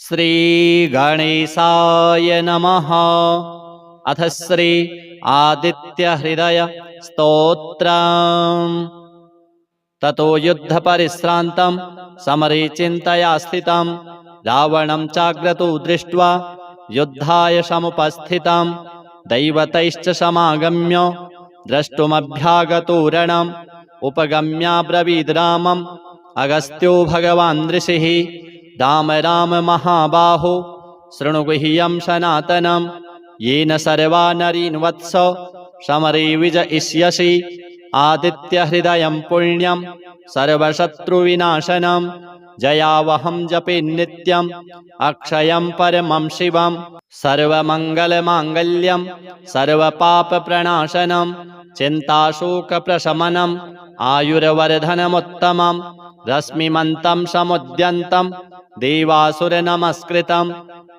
श्री गणेशाय नमः। अथ श्री आदित्य हृदय स्तोत्रम्। ततो युद्ध परिश्रान्तं समरे चिन्तया स्थितं रावणं चाग्रतो दृष्ट्वा युद्धाय समुपस्थितं दैवतैश्च समागम्य द्रष्टुमभ्यागतो रणम् उपगम्याब्रवीद् रामम् अगस्त्यो भगवान् ऋषिः राम राम महाबाहो शृणु गुह्यं सनातनं येन सर्वा नरीन् वत्स समरे विजयिष्यसि आदित्य हृदयं पुण्यं सर्वशत्रुविनाशनं जयावहं जपे नित्यम् अक्षयं परमं शिवं सर्वमङ्गलमाङ्गल्यं सर्वपापप्रणाशनं चिन्ताशोकप्रशमनम् आयुर्वर्धनमुत्तमं रश्मिमन्तं समुद्यन्तं देवासुरनमस्कृतं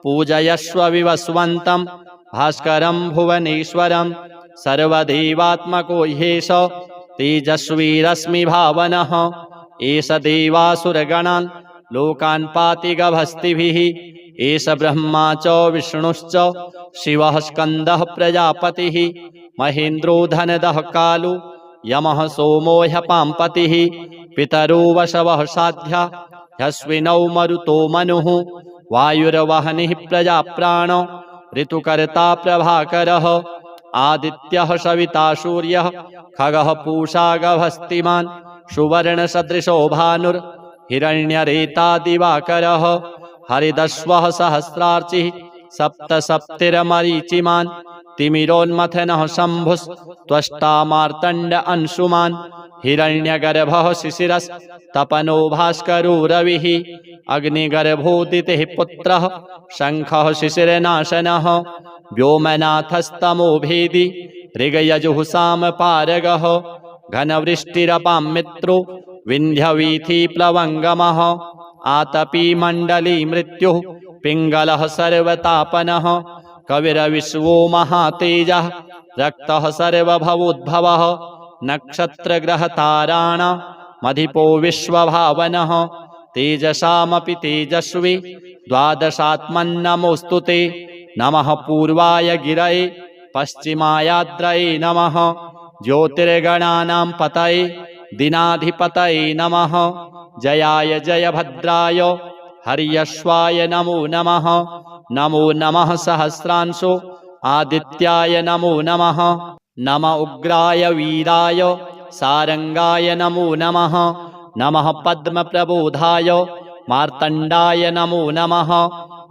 पूजयस्व विवस्वन्तं भास्करं भुवनेश्वरं सर्वदेवात्मको ह्येष तेजस्वी रश्मिभावनः एष देवासुरगणान् लोकान् पाति गभस्तिभिः एष ब्रह्मा च विष्णुश्च शिवः स्कन्दः प्रजापतिः महेन्द्रो धनदः कालो यमः सोमो ह्यपाम्पतिः पितरो वशवः साध्या ह्यश्विनौ मरुतो मनुः वायुर्वहनिः प्रजाप्राण ऋतुकर्ता प्रभाकरः आदित्यः सविता सूर्यः खगः पूषा गभस्तिमान् सुवर्णसदृशो भानुर्हिरण्यरेता दिवाकरः हरिदश्वः सहस्रार्चिः सप्तसप्तिर्मरीचिमान् तिमिरोन्मथनः शम्भुस्त्वष्टा मार्तण्ड अंशुमान् हिरण्यगर्भः शिशिरस्तपनो भास्करो रविः अग्निगर्भोदितिः पुत्रः शङ्खः शिशिरनाशनः व्योमनाथस्तमो भेदी ऋगयजुः घनवृष्टिरपां मित्रो विन्ध्यवीथिप्लवङ्गमः आतपी मण्डली मृत्युः पिङ्गलः सर्वतापनः कविरविश्वो महातेजः रक्तः सर्वभवोद्भवः नक्षत्रग्रहताराणामधिपो विश्वभावनः तेजसामपि तेजस्वी द्वादशात्मन्नमोऽस्तु ते नमः पूर्वाय गिरये पश्चिमायाद्रये नमः ज्योतिर्गणानां पतये दिनाधिपतये नमः जयाय जयभद्राय हर्यश्वाय नमो नमः नमो नमः सहस्रांशो आदित्याय नमो नमः नम उग्राय वीराय सारंगाय नमो नमः नमः पद्मप्रबोधाय मार्तण्डाय नमो नमः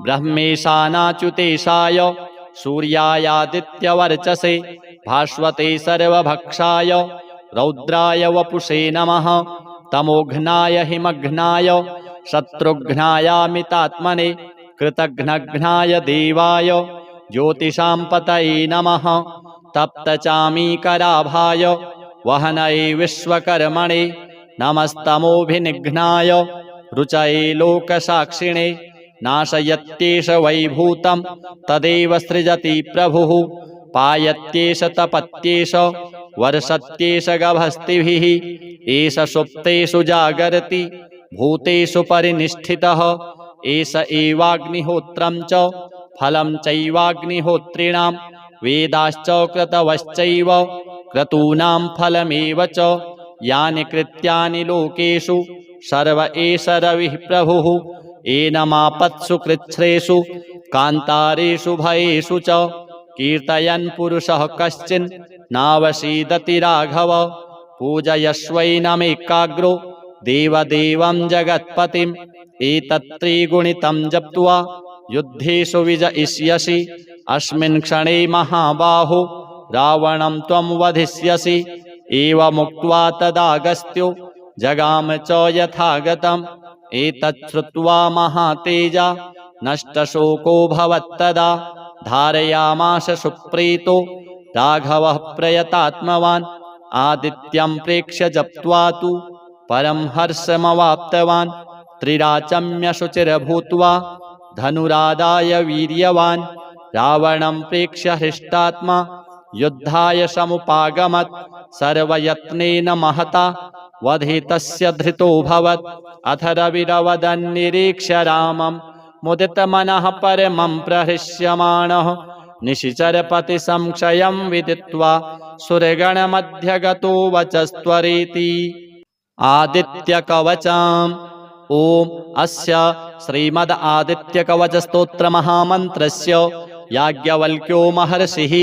ब्रह्मेशानाच्युतेशाय सूर्यायादित्यवर्चसे भास्वते सर्वभक्षाय रौद्राय वपुषे नमः तमोघ्नाय हिमघ्नाय शत्रुघ्नायामितात्मने कृतघ्नघ्नाय देवाय ज्योतिषां पतये नमः तप्तचामीकराभाय वहनये विश्वकर्मणे नमस्तमोभिनिघ्नाय रुचये लोकसाक्षिणे नाशयत्येष वैभूतं तदेव सृजति प्रभुः पायत्येष तपत्येष वर्षत्येष गभस्तिभिः एष सुप्तेषु जागर्ति भूतेषु परिनिष्ठितः एष एवाग्निहोत्रं च फलं चैवाग्निहोत्रिणां वेदाश्च क्रतवश्चैव क्रतूनां फलमेव च यानि कृत्यानि लोकेषु सर्व एष रविः प्रभुः एनमापत्सु कृच्छ्रेषु कान्तारेषु भयेषु च कीर्तयन् पुरुषः कश्चिन् नावसीदति राघव पूजयस्वैनमेकाग्रो देवदेवं जगत्पतिम् एतत्त्रिगुणितं जप्त्वा युद्धेषु विजयिष्यसि अस्मिन् क्षणे महाबाहो रावणं त्वं वधिष्यसि एवमुक्त्वा तदागस्त्यो जगाम च यथागतम् एतच्छ्रुत्वा महातेजा नष्टशोको भवत्तदा धारयामास सुप्रीतो राघवः प्रयतात्मवान् आदित्यं प्रेक्ष्य जप्त्वा तु परं हर्षमवाप्तवान् त्रिराचम्यशुचिर्भूत्वा धनुरादाय वीर्यवान् रावणं प्रेक्ष्य हृष्टात्मा युद्धाय समुपागमत् सर्वयत्नेन महता वधितस्य धृतोऽभवत् अथ रविरवदन्निरीक्ष्य रामं मुदितमनः परमं प्रहृष्यमाणः निशिचरपति संक्षयं विदित्वा सुरगणमध्यगतो वचस्त्वरेति। आदित्यकवचम्। ओम अस्य श्रीमद् आदित्यकवचस्तोत्र महामन्त्रस्य याज्ञवल्क्यो महर्षिः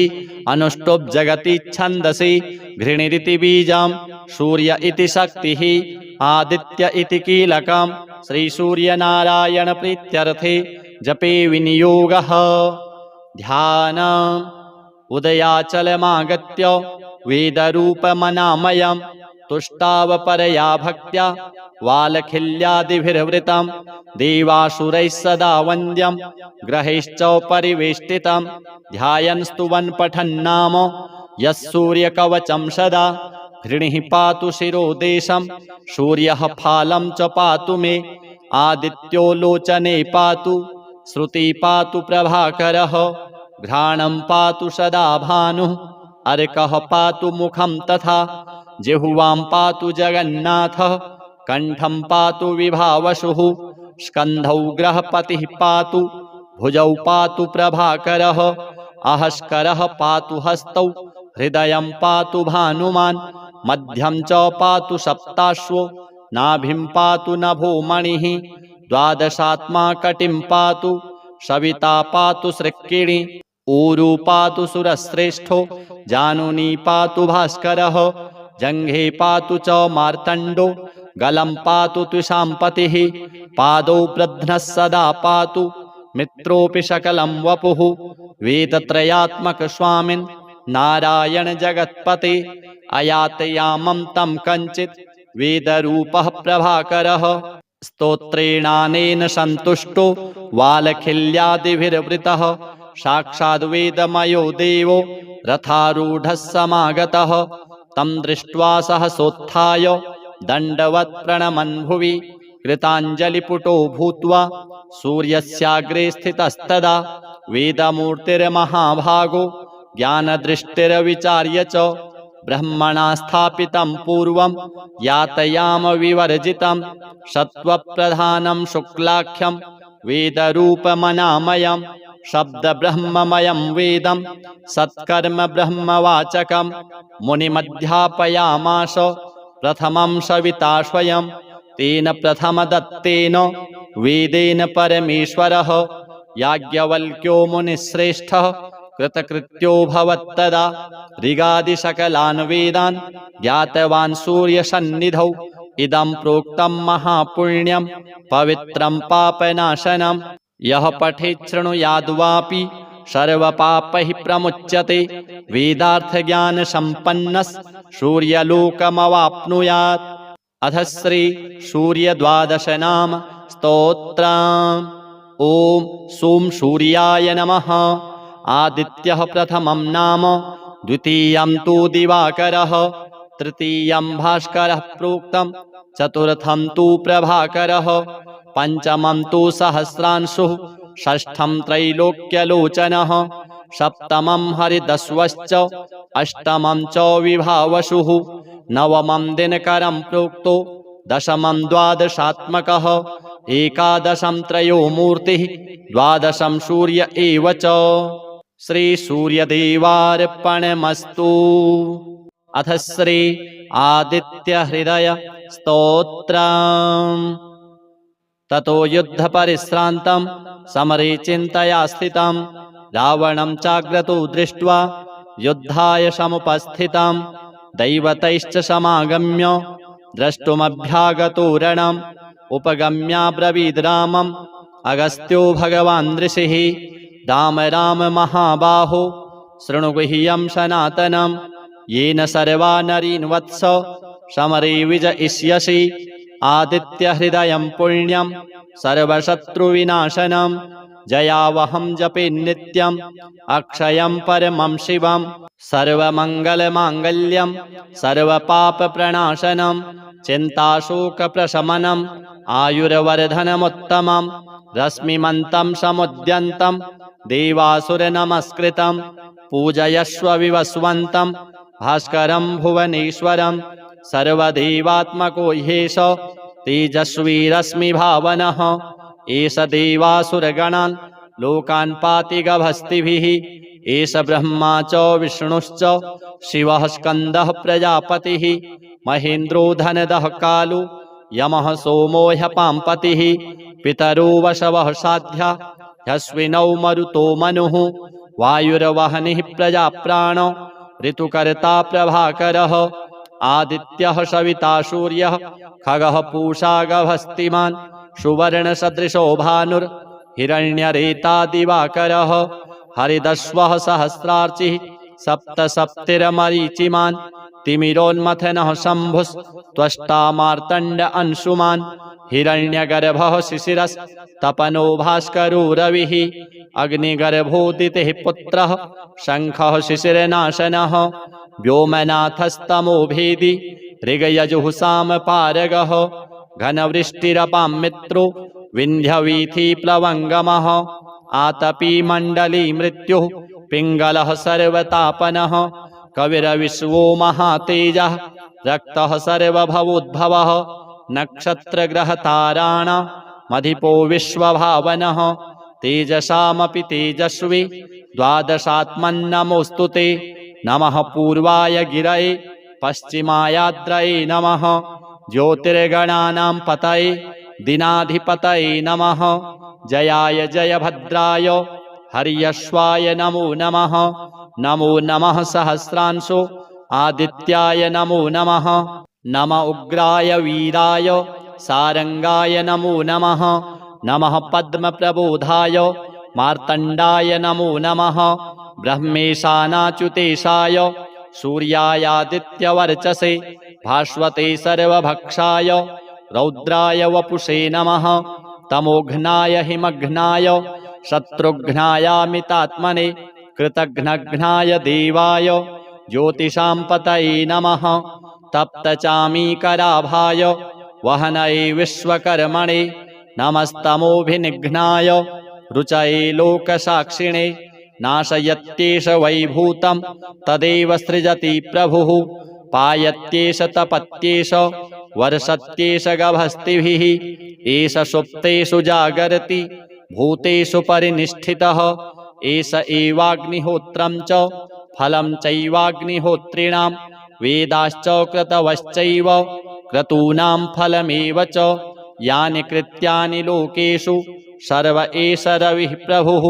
अनुष्टुप् जगति छन्दसि घृणिरिति बीजं सूर्य इति शक्तिः आदित्य इति कीलकं श्रीसूर्यनारायण प्रीत्यर्थे जपे विनियोगः। ध्यानम्। उदयाचलमागत्य वेदरूपमनामयम् तुष्टावपरया भक्त्या वालखिल्यादिभिर्वृतं देवासुरैः सदा वन्द्यं ग्रहैश्च परिवेष्टितं ध्यायन् स्तुवन् पठन्नाम यः सूर्यकवचं सदा घृणिः पातु शिरोदेशं सूर्यः फालं च पातु मे आदित्यो लोचने पातु श्रुति पातु प्रभाकरः घ्राणं पातु सदा भानुः अर्कः पातु मुखं तथा जिह्वां पातु जगन्नाथः कंठं पातु विभावसुः स्कन्धौ ग्रहपतिः पातु भुजौ पातु प्रभाकरः अहस्करः पातु हस्तौ हृदयं पातु भानुमान् मध्यं च पातु सप्ताश्वो नाभिं पातु नभो मणिः द्वादशात्मा कटिं पातु सविता पातु सृक्किणी ऊरू पातु सुरश्रेष्ठो जानुनी पातु भास्करः जंघे पातु च मार्तण्डो गलं पातु त्विषाम्पतिः पादौ प्रध्नः सदा पातु मित्रोऽपि सकलं वपुः वेदत्रयात्मक स्वामिन् नारायण जगत्पते अयातयामं तं कञ्चित् वेदरूपः प्रभाकरः स्तोत्रेणानेन सन्तुष्टो वालखिल्यादिभिर्वृतः साक्षाद्वेदमयो देवो रथारूढः समागतः तं दृष्ट्वा सहसोत्थाय दण्डवत् प्रणमन् भुवि कृताञ्जलिपुटो भूत्वा सूर्यस्याग्रे स्थितस्तदा वेदमूर्तिर्महाभागो ज्ञानदृष्टिर्विचार्य च ब्रह्मणा स्थापितं पूर्वं यातयाम विवर्जितं सत्त्वप्रधानं शुक्लाख्यं वेदरूपमनामयं शब्दब्रह्ममयं वेदं सत्कर्म ब्रह्मवाचकं मुनिमध्यापयामास प्रथमं सविता स्वयं तेन प्रथमदत्तेन वेदेन परमेश्वरः याज्ञवल्क्यो मुनिश्रेष्ठः कृतकृत्यो भवत्तदा ऋगादिसकलान् वेदान् ज्ञातवान् सूर्यसन्निधौ इदं प्रोक्तं महापुण्यं पवित्रं पापनाशनं यः पठेत् शृणुयाद्वापि सर्वपापैः प्रमुच्यते वेदार्थज्ञानसम्पन्नः सूर्यलोकमवाप्नुयात्। अथ श्री सूर्यद्वादश नाम स्तोत्रम्। ओम सोम सूर्याय नमः। आदित्यः प्रथमं नाम द्वितीयं तु दिवाकरः तृतीयं भास्करः प्रोक्तं चतुर्थं तु प्रभाकरः पंचमं तु सहस्रांशुः षष्ठं त्रैलोक्यलोचनः सप्तमं हरिदस्वश्च अष्टमं च विभावसुः नवमं दिनकरं प्रोक्तो दशमं द्वादशात्मकः एकादशं त्रयो मूर्तिः द्वादशं सूर्य एव च। श्री सूर्यदेवार्पणमस्तु। अथ श्री आदित्य हृदय स्तोत्रम्। ततो युद्ध परिश्रान्तं समरे चिन्तया स्थितं रावणं चाग्रतो दृष्ट्वा युद्धाय समुपस्थितं दैवतैश्च समागम्य द्रष्टुमभ्यागतो रणम् उपगम्याब्रवीद् रामम् अगस्त्यो भगवान् ऋषिः राम राम महाबाहो शृणु गुह्यं सनातनं येन सर्वा नरीन् वत्स समरे विजयिष्यसि आदित्यहृदयं पुण्यं सर्वशत्रुविनाशनं जयावहं जपे नित्यम् अक्षयं परमं शिवं सर्वमङ्गलमाङ्गल्यं सर्वपापप्रणाशनं चिन्ताशोकप्रशमनम् आयुर्वर्धनमुत्तमं रश्मिमन्तं समुद्यन्तं देवासुरनमस्कृतं पूजयस्व विवस्वन्तं भास्करं भुवनेश्वरं सर्वदेवात्मको ह्येष तेजस्वी रश्मिभावनः एष देवासुरगणान् लोकान् पाति गभस्तिभिः एष ब्रह्मा च विष्णुश्च शिवः स्कन्दः प्रजापतिः महेन्द्रो धनदः कालो यमः सोमो ह्यपाम्पतिः पितरो वशवः साध्या ह्यश्विनौ मरुतो मनुः वायुर्वहनिः प्रजाप्राणो ऋतुकर्ता प्रभाकरः आदित्यः सविता सूर्यः खगः पूषा गभस्तिमान् सुवर्णसदृशो भानुर्हिरण्यरेता दिवाकरः हरिदश्वः सहस्रार्चिः सप्तसप्तिर्मरीचिमान् तिमिरोन्मथनः शम्भुस्त्वष्टा मार्तण्ड अंशुमान् हिरण्यगर्भः शिशिरस्तपनो भास्करो रविः अग्निगर्भोदितिः पुत्रः शङ्खः शिशिरनाशनः व्योमनाथस्तमो भेदी ऋगयजुः सामपारगः घनवृष्टिरपां मित्रो विन्ध्यवीथि प्लवङ्गमः आतपी मण्डली मृत्युः पिङ्गलः सर्वतापनः कविरविश्वो महातेजः रक्तः सर्वभवोद्भवः नक्षत्रग्रहताराणामधिपो विश्वभावनः तेजसामपि तेजस्वी द्वादशात्मन्नमोऽस्तु ते नमः पूर्वाय गिरये पश्चिमायाद्रये नमः ज्योतिर्गणानां पतये दिनाधिपतये नमः जयाय जयभद्राय हर्यश्वाय नमो नमः नमो नमः सहस्रांशो आदित्याय नमो नमः नम उग्राय वीराय सारंगाय नमो नमः नमः पद्मप्रबोधाय मार्तण्डाय नमो नमः ब्रह्मेशानाच्युतेशाय सूर्यायादित्यवर्चसे भास्वते सर्वभक्षाय रौद्राय वपुषे नमः तमोघ्नाय हिमघ्नाय शत्रुघ्नायामितात्मने कृतघ्नघ्नाय देवाय ज्योतिषां पतये नमः तप्तचामीकराभाय वहनये विश्वकर्मणे नमस्तमोभिनिघ्नाय रुचये लोकसाक्षिणे नाशयत्येष वैभूतं तदेव सृजति प्रभुः पायत्येष तपत्येष वर्षत्येष गभस्तिभिः एष सुप्तेषु जागर्ति भूतेषु परिनिष्ठितः एष एवाग्निहोत्रं च फलं चैवाग्निहोत्रिणां वेदाश्च क्रतवश्चैव क्रतूनां फलमेव च यानि कृत्यानि लोकेषु सर्व एष रविः प्रभुः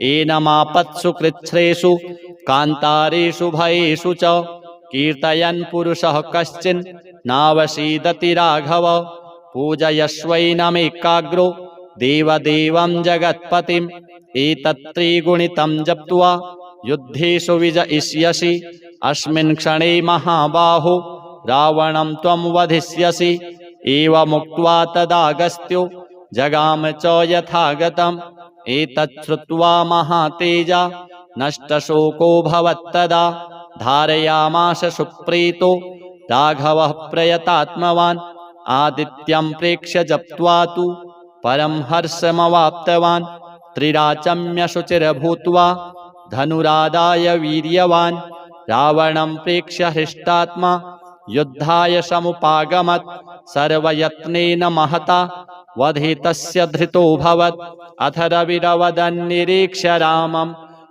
एनमापत्सु कृच्छ्रेषु कान्तारेषु भयेषु च कीर्तयन् पुरुषः कश्चिन् नावसीदति राघव पूजयस्वैनमेकाग्रो देवदेवं जगत्पतिम् एतत्त्रिगुणितं जप्त्वा युद्धेषु विजयिष्यसि अस्मिन् क्षणे महाबाहो रावणं त्वं वधिष्यसि एवमुक्त्वा तदागस्त्यो जगाम च यथागतम् एतच्छ्रुत्वा महातेजा नष्टशोको भवत्तदा धारयामास सुप्रीतो राघवः प्रयतात्मवान् आदित्यं प्रेक्ष्य जप्त्वा तु परं हर्षमवाप्तवान् त्रिराचम्यशुचिर्भूत्वा धनुरादाय वीर्यवान् रावणं प्रेक्ष्य हृष्टात्मा युद्धाय समुपागमत् सर्वयत्नेन महता वधे तस्य धृतोऽभवत् अथ रविरवदन्निरीक्ष्य रामं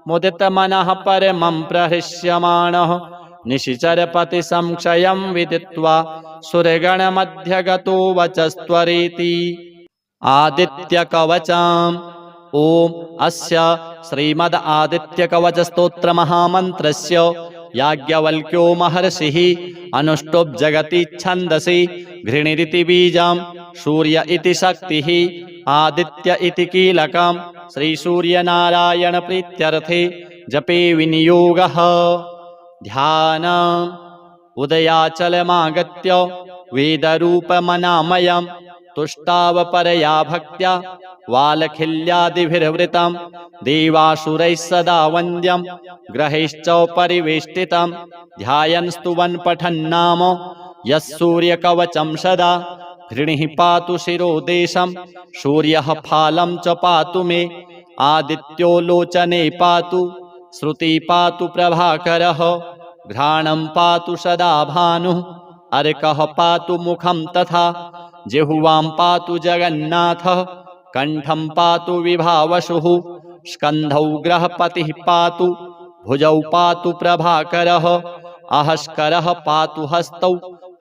मुदितमनः परमं प्रहृष्यमाणः निशिचरपतिसंशयं विदित्वा सुरगणमध्यगतो वचस्त्वरेति आदित्यकवचम् ओम अस्य श्रीमद् आदित्यकवचस्तोत्रमहामन्त्रस्य याज्ञवल्क्यो महर्षिः अनुष्टुप् जगति छन्दसि घृणिरिति बीजं सूर्य इति शक्तिः आदित्य इति कीलकं श्रीसूर्यनारायण प्रीत्यर्थे जपे विनियोगः ध्यानम् उदयाचलमागत्य वेदरूपमनामयम् तुष्टावपरया भक्त्या वालखिल्यादिभिर्वृतं देवासुरैः सदा वन्द्यं ग्रहैश्च परिवेष्टितं ध्यायन् स्तुवन् पठन्नाम यस्सूर्यकवचं सदा घृणिः पातु शिरोदेशं सूर्यः फालं च पातु मे आदित्यो लोचने पातु श्रुति पातु प्रभाकरः घ्राणं पातु सदा भानुः अर्कः पातु मुखं तथा जिह्वां पातु जगन्नाथः कंठं पातु विभावसुः स्कन्धौ ग्रहपतिः पातु भुजौ पातु प्रभाकरः अहस्करः पातु हस्तौ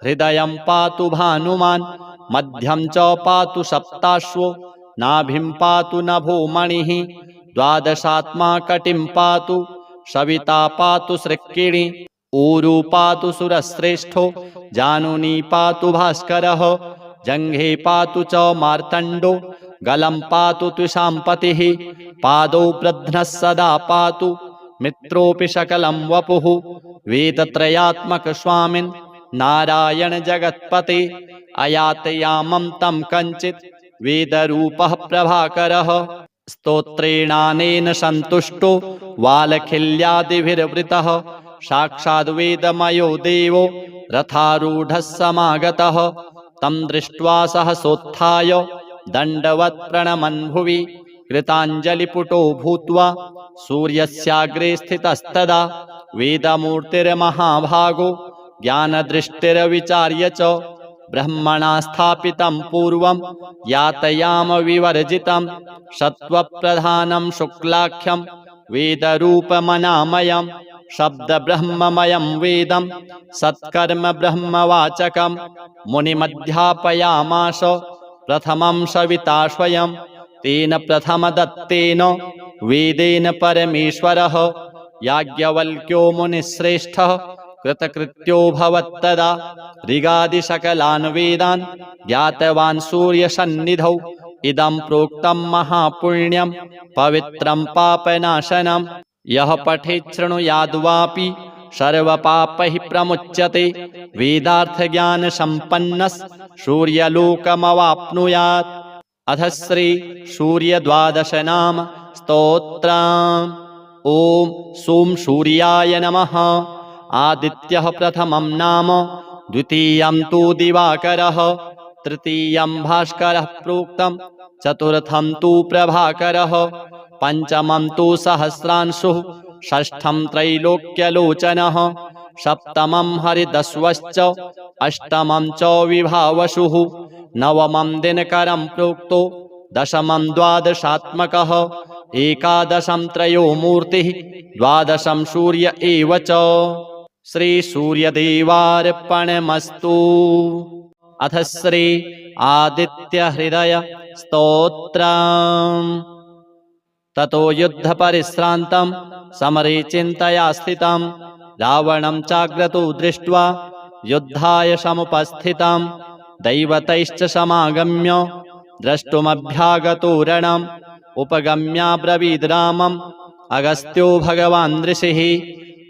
हृदयं पातु भानुमान् मध्यं च पातु सप्ताश्वो नाभिं पातु नभो मणिः द्वादशात्मा कटिं पातु सविता पातु सृक्किणी ऊरू पातु सुरश्रेष्ठो जानुनी पातु भास्करः जङ्घे पातु च मार्तण्डो गलं पातु तुषाम्पतिः पादौ प्रध्नः सदा पातु मित्रोऽपि सकलं वपुः वेदत्रयात्मक स्वामिन् नारायण जगत्पते अयातयामं तं कञ्चित् वेदरूपः प्रभाकरः स्तोत्रेणानेन सन्तुष्टो वालखिल्यादिभिर्वृतः साक्षाद् वेदमयो देवो रथारूढः समागतः तं दृष्ट्वा सहसोत्थाय दण्डवत् प्रणमन् भुवि कृताञ्जलिपुटो भूत्वा सूर्यस्याग्रे स्थितस्तदा वेदमूर्तिर्महाभागो ज्ञानदृष्टिर्विचार्य च ब्रह्मणा स्थापितं पूर्वं यातयाम विवर्जितं सत्त्वप्रधानं शुक्लाख्यं वेदरूपमनामयं शब्दब्रह्ममयं वेदं सत्कर्म ब्रह्मवाचकं मुनिमध्यापयामास प्रथमं सविता स्वयं तेन प्रथमदत्तेन वेदेन परमेश्वरः याज्ञवल्क्यो मुनिश्रेष्ठः कृतकृत्यो भवत्तदा ऋगादिसकलान् वेदान् ज्ञातवान् सूर्यसन्निधौ इदं प्रोक्तं महापुण्यं पवित्रं पापनाशनं यः पठेत् शृणुयाद्वापि सर्वपापैः प्रमुच्यते वेदार्थज्ञानसम्पन्नः सूर्यलोकमवाप्नुयात् अथ श्री सूर्यद्वादश नाम स्तोत्रम् ॐ सों सूर्याय नमः आदित्यः प्रथमं नाम द्वितीयं तु दिवाकरः तृतीयं भास्करः प्रोक्तं चतुर्थं तु प्रभाकरः पंचमं तु सहस्रांशुः षष्ठं त्रैलोक्यलोचनः सप्तमं हरिदस्वश्च अष्टमं च विभावसुः नवमं दिनकरं प्रोक्तो दशमं द्वादशात्मकः एकादशं त्रयो मूर्तिः द्वादशं सूर्य एव च श्री सूर्यदेवार्पणमस्तु अथ श्री आदित्य हृदय स्तोत्रम् ततो युद्ध परिश्रान्तं समरे चिन्तया स्थितं रावणं चाग्रतो दृष्ट्वा युद्धाय समुपस्थितं दैवतैश्च समागम्य द्रष्टुमभ्यागतो रणम् उपगम्याब्रवीद् रामम् अगस्त्यो भगवान् ऋषिः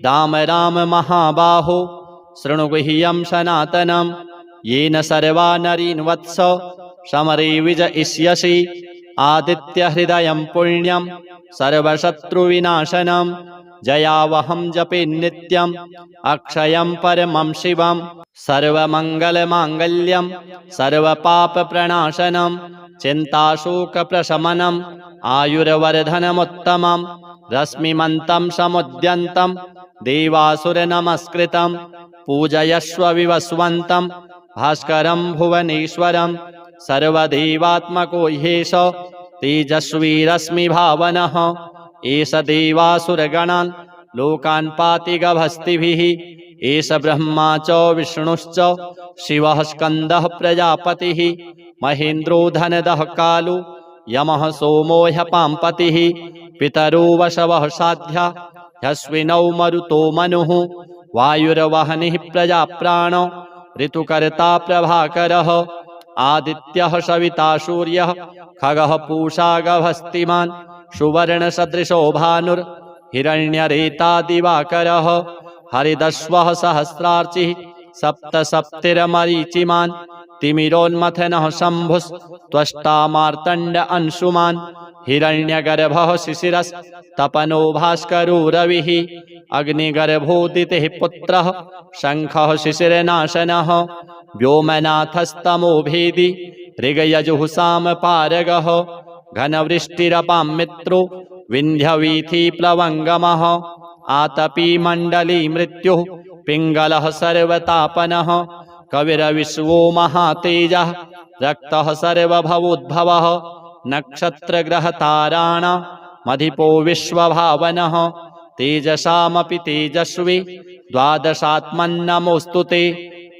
राम राम महाबाहो शृणु गुह्यं सनातनं येन सर्वा नरीन् वत्स समरे विजयिष्यसि आदित्यहृदयं पुण्यं सर्वशत्रुविनाशनं जयावहं जपे नित्यम् अक्षयं परमं शिवं सर्वमङ्गलमाङ्गल्यं सर्वपापप्रणाशनं चिन्ताशोकप्रशमनम् आयुर्वर्धनमुत्तमं रश्मिमन्तं समुद्यन्तं देवासुरनमस्कृतं पूजयस्व विवस्वन्तं भास्करं भुवनेश्वरं सर्वदेवात्मको ह्येष तेजस्वी रश्मिभावनः एष देवासुरगणान् लोकान् पाति गभस्तिभिः एष ब्रह्मा च विष्णुश्च शिवः स्कन्दः प्रजापतिः महेन्द्रो धनदः कालो यमः सोमो ह्यपाम्पतिः पितरो वशवः साध्या ह्यश्विनौ मरुतो मनुः वायुर्वहनिः प्रजाप्राणो ऋतुकर्ता प्रभाकरः आदित्यः सविता सूर्यः खगः पूषा गभस्तिमान् सुवर्णसदृशो भानुर्हिरण्यरेता दिवाकरः हरिदस्वः सहस्रार्चिः सप्तसप्तिर्मरीचिमान् तिमिरोन्मथनः शम्भुस्त्वष्टा मार्तण्ड अंशुमान् हिरण्यगर्भः शिशिरस्तपनो भास्करो रविः अग्निगर्भोदितिः पुत्रः शङ्खः शिशिरनाशनः व्योमनाथस्तमो भेदी ऋगयजुः सामपारगः घनवृष्टिरपां मित्रो विन्ध्यवीथिप्लवङ्गमः आतपी मण्डली मृत्युः पिङ्गलः सर्वतापनः कविरविश्वो महातेजः रक्तः सर्वभवोद्भवः नक्षत्रग्रहताराणामधिपो विश्वभावनः तेजसामपि तेजस्वी द्वादशात्मन्नमोऽस्तु ते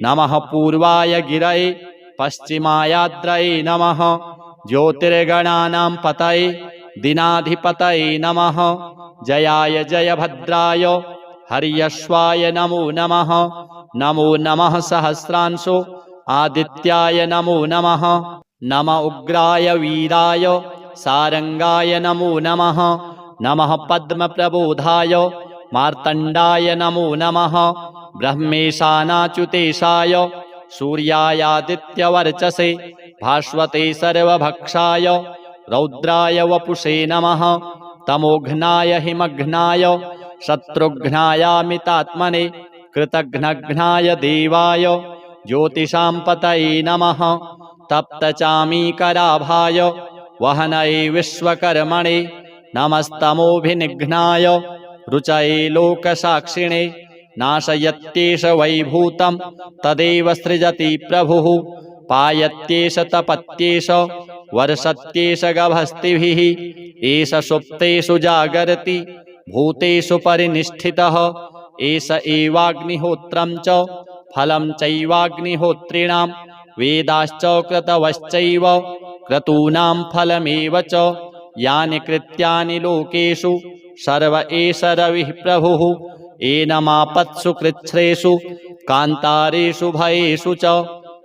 नमः पूर्वाय गिरये पश्चिमायाद्रये नमः ज्योतिर्गणानां पतये दिनाधिपतये नमः जयाय जयभद्राय हर्यश्वाय नमो नमः नमो नमः सहस्रांशो आदित्याय नमो नमः नम उग्राय वीराय सारंगाय नमो नमः नमः पद्मप्रबोधाय मार्तण्डाय नमो नमः ब्रह्मेशानाच्युतेशाय सूर्यायादित्यवर्चसे भास्वते सर्वभक्षाय रौद्राय वपुषे नमः तमोघ्नाय हिमघ्नाय शत्रुघ्नायामितात्मने कृतघ्नघ्नाय देवाय ज्योतिषां पतये नमः तप्तचामीकराभाय वहनये विश्वकर्मणे नमस्तमोभिनिघ्नाय रुचये लोकसाक्षिणे नाशयत्येष वैभूतं तदेव सृजति प्रभुः पायत्येष तपत्येष वर्षत्येष गभस्तिभिः एष सुप्तेषु जागर्ति भूतेषु परिनिष्ठितः एष एवाग्निहोत्रं च फलं चैवाग्निहोत्रिणां वेदाश्च क्रतवश्चैव क्रतूनां फलमेव च यानि कृत्यानि लोकेषु सर्व एष रविः प्रभुः एनमापत्सु कृच्छ्रेषु कान्तारेषु भयेषु च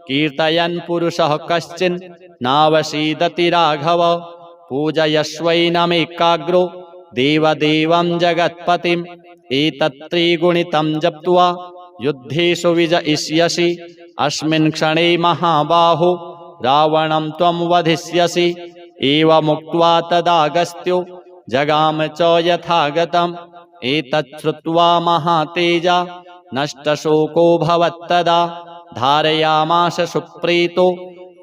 कीर्तयन् पुरुषः कश्चिन् नावसीदति राघव पूजयस्वैनमेकाग्रो देवदेवं जगत्पतिम् एतत्त्रिगुणितं जप्त्वा युद्धेषु विजयिष्यसि अस्मिन् क्षणे महाबाहो रावणं त्वं वधिष्यसि एवमुक्त्वा तदागस्त्यो जगाम च यथागतम् एतत् श्रुत्वा महातेजा नष्टशोको भवत्तदा धारयामास सुप्रीतो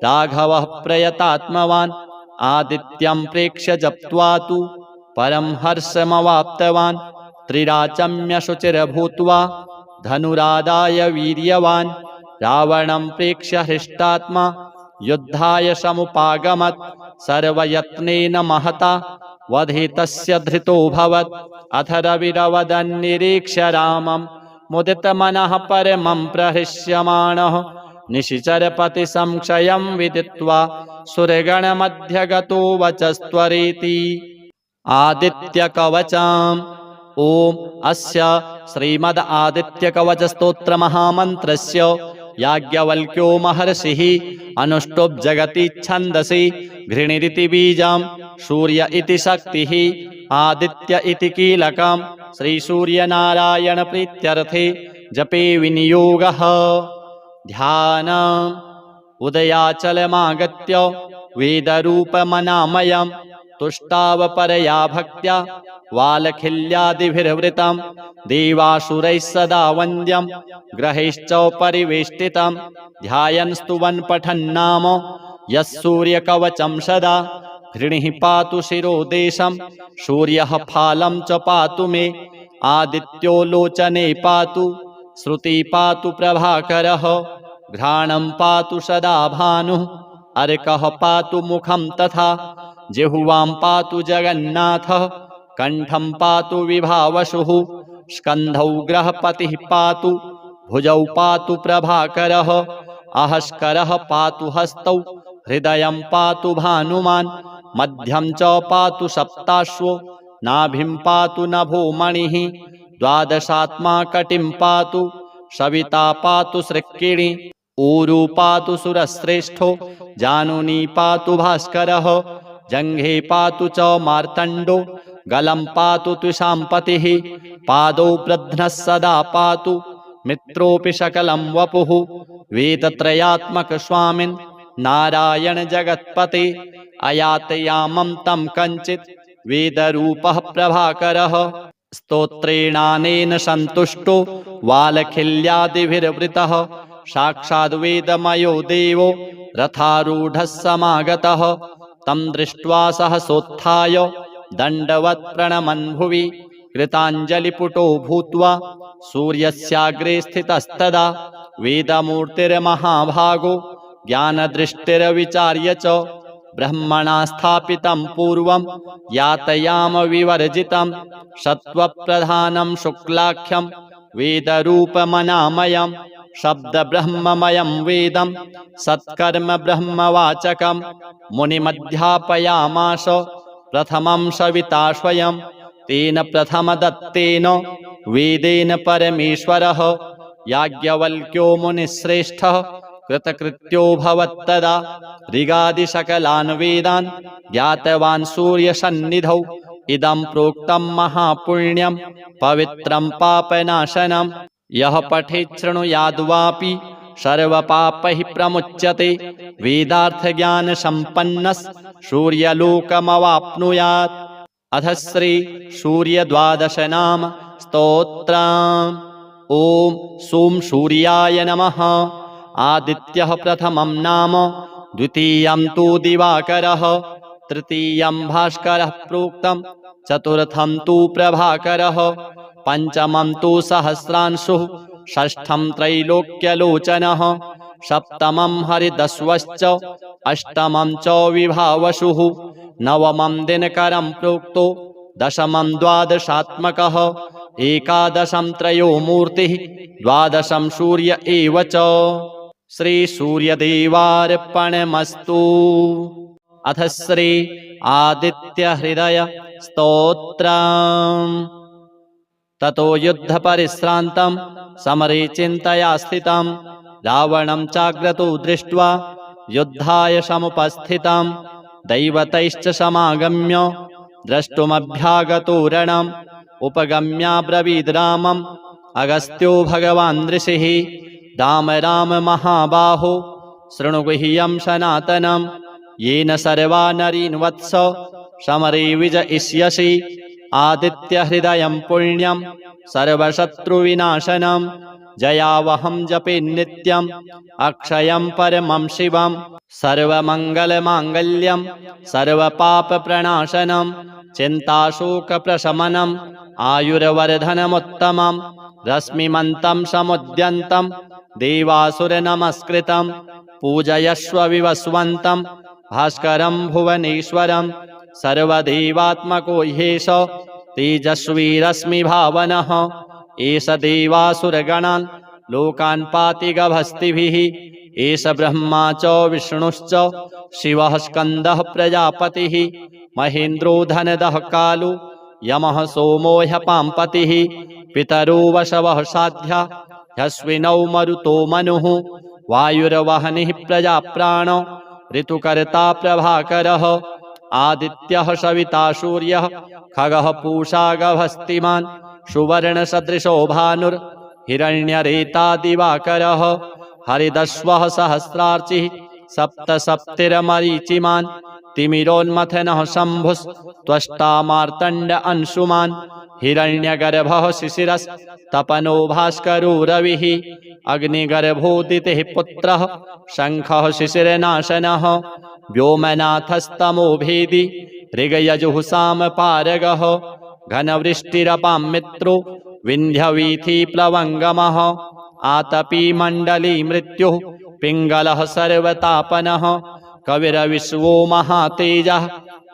राघवः प्रयतात्मवान् आदित्यं प्रेक्ष्य जप्त्वा तु परं हर्षमवाप्तवान् त्रिराचम्यशुचिर्भूत्वा धनुरादाय वीर्यवान् रावणं प्रेक्ष्य हृष्टात्मा युद्धाय समुपागमत् सर्वयत्नेन महता वधितस्य धृतोऽभवत् अथ रविरवदन्निरीक्ष्य रामं मुदितमनः परमं प्रहृष्यमाणः निशिचरपतिसंशयं विदित्वा सुरगणमध्यगतो वचस्त्वरेति आदित्यकवचम् ओम अस्य श्रीमद् आदित्यकवचस्तोत्रमहामन्त्रस्य याज्ञवल्क्यो महर्षिः अनुष्टुप् जगति छन्दसि घृणिरिति बीजं सूर्य इति शक्तिः आदित्य इति कीलकं श्रीसूर्यनारायणप्रीत्यर्थे जपे विनियोगः ध्यानम् उदयाचलमागत्य वेदरूपमनामयम् तुष्टावपरया भक्त्या वालखिल्यादिभिर्वृतं देवासुरैः सदा वन्द्यं ग्रहैश्च परिवेष्टितं ध्यायन् स्तुवन् पठन्नाम यः सूर्यकवचं सदा घृणिः पातु शिरोदेशं सूर्यः फालं च पातु मे आदित्यो लोचने पातु श्रुति पातु प्रभाकरः घ्राणं पातु सदा भानुः अर्कः पातु मुखं तथा जिह्वां पातु जगन्नाथः कंठं पातु विभावसुः स्कन्धौ ग्रहपतिः पातु भुजौ पातु प्रभाकरः अहस्करः पातु हस्तौ हृदयं पातु भानुमान् मध्यं च पातु सप्ताश्वो नाभिं पातु नभो मणिः द्वादशात्मा कटिं पातु सविता पातु सृक्किणी ऊरु पातु सुरश्रेष्ठो जानुनी पातु भास्करः जंघे पातु च मार्तण्डो गलं पातु त्विषाम्पतिः पादौ प्रध्नः सदा पातु मित्रोऽपि सकलं वपुः वेदत्रयात्मक स्वामिन् नारायण जगत्पते अयातयामं तं कञ्चित् वेदरूपः प्रभाकरः स्तोत्रेणानेन सन्तुष्टो वालखिल्यादिभिर्वृतः साक्षाद्वेदमयो देवो रथारूढः समागतः तं दृष्ट्वा सहसोत्थाय दण्डवत् प्रणमन् भुवि कृताञ्जलिपुटो भूत्वा सूर्यस्याग्रे स्थितस्तदा वेदमूर्तिर्महाभागो ज्ञानदृष्टिर्विचार्य च ब्रह्मणा स्थापितं पूर्वं यातयाम विवर्जितं सत्त्वप्रधानं शुक्लाख्यं वेदरूपमनामयं शब्दब्रह्ममयं वेदं सत्कर्म ब्रह्मवाचकं मुनिमध्यापयामास प्रथमं सविता स्वयं तेन प्रथमदत्तेन वेदेन परमेश्वरः याज्ञवल्क्यो मुनिश्रेष्ठः कृतकृत्यो भवत्तदा ऋगादिसकलान् वेदान् ज्ञातवान् सूर्यसन्निधौ इदं प्रोक्तं महापुण्यं पवित्रं पापनाशनं यः पठेत् शृणुयाद्वापि सर्वपापैः प्रमुच्यते वेदार्थज्ञानसम्पन्नः सूर्यलोकमवाप्नुयात्। अथ श्री सूर्यद्वादश नाम स्तोत्रम्। ॐ सोम सूर्याय नमः। आदित्यः प्रथमं नाम, द्वितीयं तु दिवाकरः, तृतीयं भास्करः प्रोक्तं, चतुर्थं तु प्रभाकरः, पंचमं तु सहस्रांशुः, षष्ठं त्रैलोक्यलोचनः, सप्तमं हरिदस्वश्च, अष्टमं च विभावसुः, नवमं दिनकरं प्रोक्तो, दशमं द्वादशात्मकः, एकादशं त्रयोमूर्तिः, द्वादशं सूर्य एव च। श्री सूर्यदेवार्पणमस्तु। अथ श्री आदित्य हृदय स्तोत्रम्। ततो युद्ध परिश्रान्तं समरे चिन्तया स्थितं रावणं चाग्रतो दृष्ट्वा युद्धाय समुपस्थितं दैवतैश्च समागम्य द्रष्टुमभ्यागतो रणम् उपगम्याब्रवीद् रामम् अगस्त्यो भगवान् ऋषिः राम राम महाबाहो शृणु गुह्यं सनातनं येन सर्वा नरीन् वत्स समरे विजयिष्यसि आदित्यहृदयं पुण्यं सर्वशत्रुविनाशनं जयावहं जपे नित्यं अक्षयं परमं शिवं सर्वमङ्गलमाङ्गल्यं सर्वपापप्रणाशनं चिन्ताशोकप्रशमनम् आयुर्वर्धनमुत्तमं रश्मिमन्तं समुद्यन्तं देवासुरनमस्कृतं पूजयस्व विवस्वन्तं भास्करं भुवनेश्वरं सर्वदेवात्मको ह्येष तेजस्वी रश्मिभावनः एष देवासुरगणान् लोकान् पाति गभस्तिभिः एष ब्रह्मा च विष्णुश्च शिवः स्कन्दः प्रजापतिः महेन्द्रो धनदः कालो यमः सोमो ह्यपाम्पतिः पितरो वशवः साध्या ह्यश्विनौ मरुतो मनुः वायुर्वहनिः प्रजाप्राणो ऋतुकर्ता प्रभाकरः आदित्यः सविता सूर्यः खगः पूषा गभस्तिमान् सुवर्णसदृशो भानुर्हिरण्यरेता दिवाकरः हरिदस्वः सहस्रार्चिः सप्तसप्तिर्मरीचिमान् तिमिरोन्मथनः शम्भुस्त्वष्टा मार्तण्ड अंशुमान् हिरण्यगर्भः शिशिरस्तपनो भास्करो रविः अग्निगर्भोदितिः पुत्रः शङ्खः शिशिरनाशनः व्योमनाथस्तमो भेदी ऋगयजुः पारगः घनवृष्टिरपां मित्रो विन्ध्यवीथि प्लवङ्गमः आतपी मण्डली मृत्युः पिङ्गलः सर्वतापनः कविरविश्वो महातेजः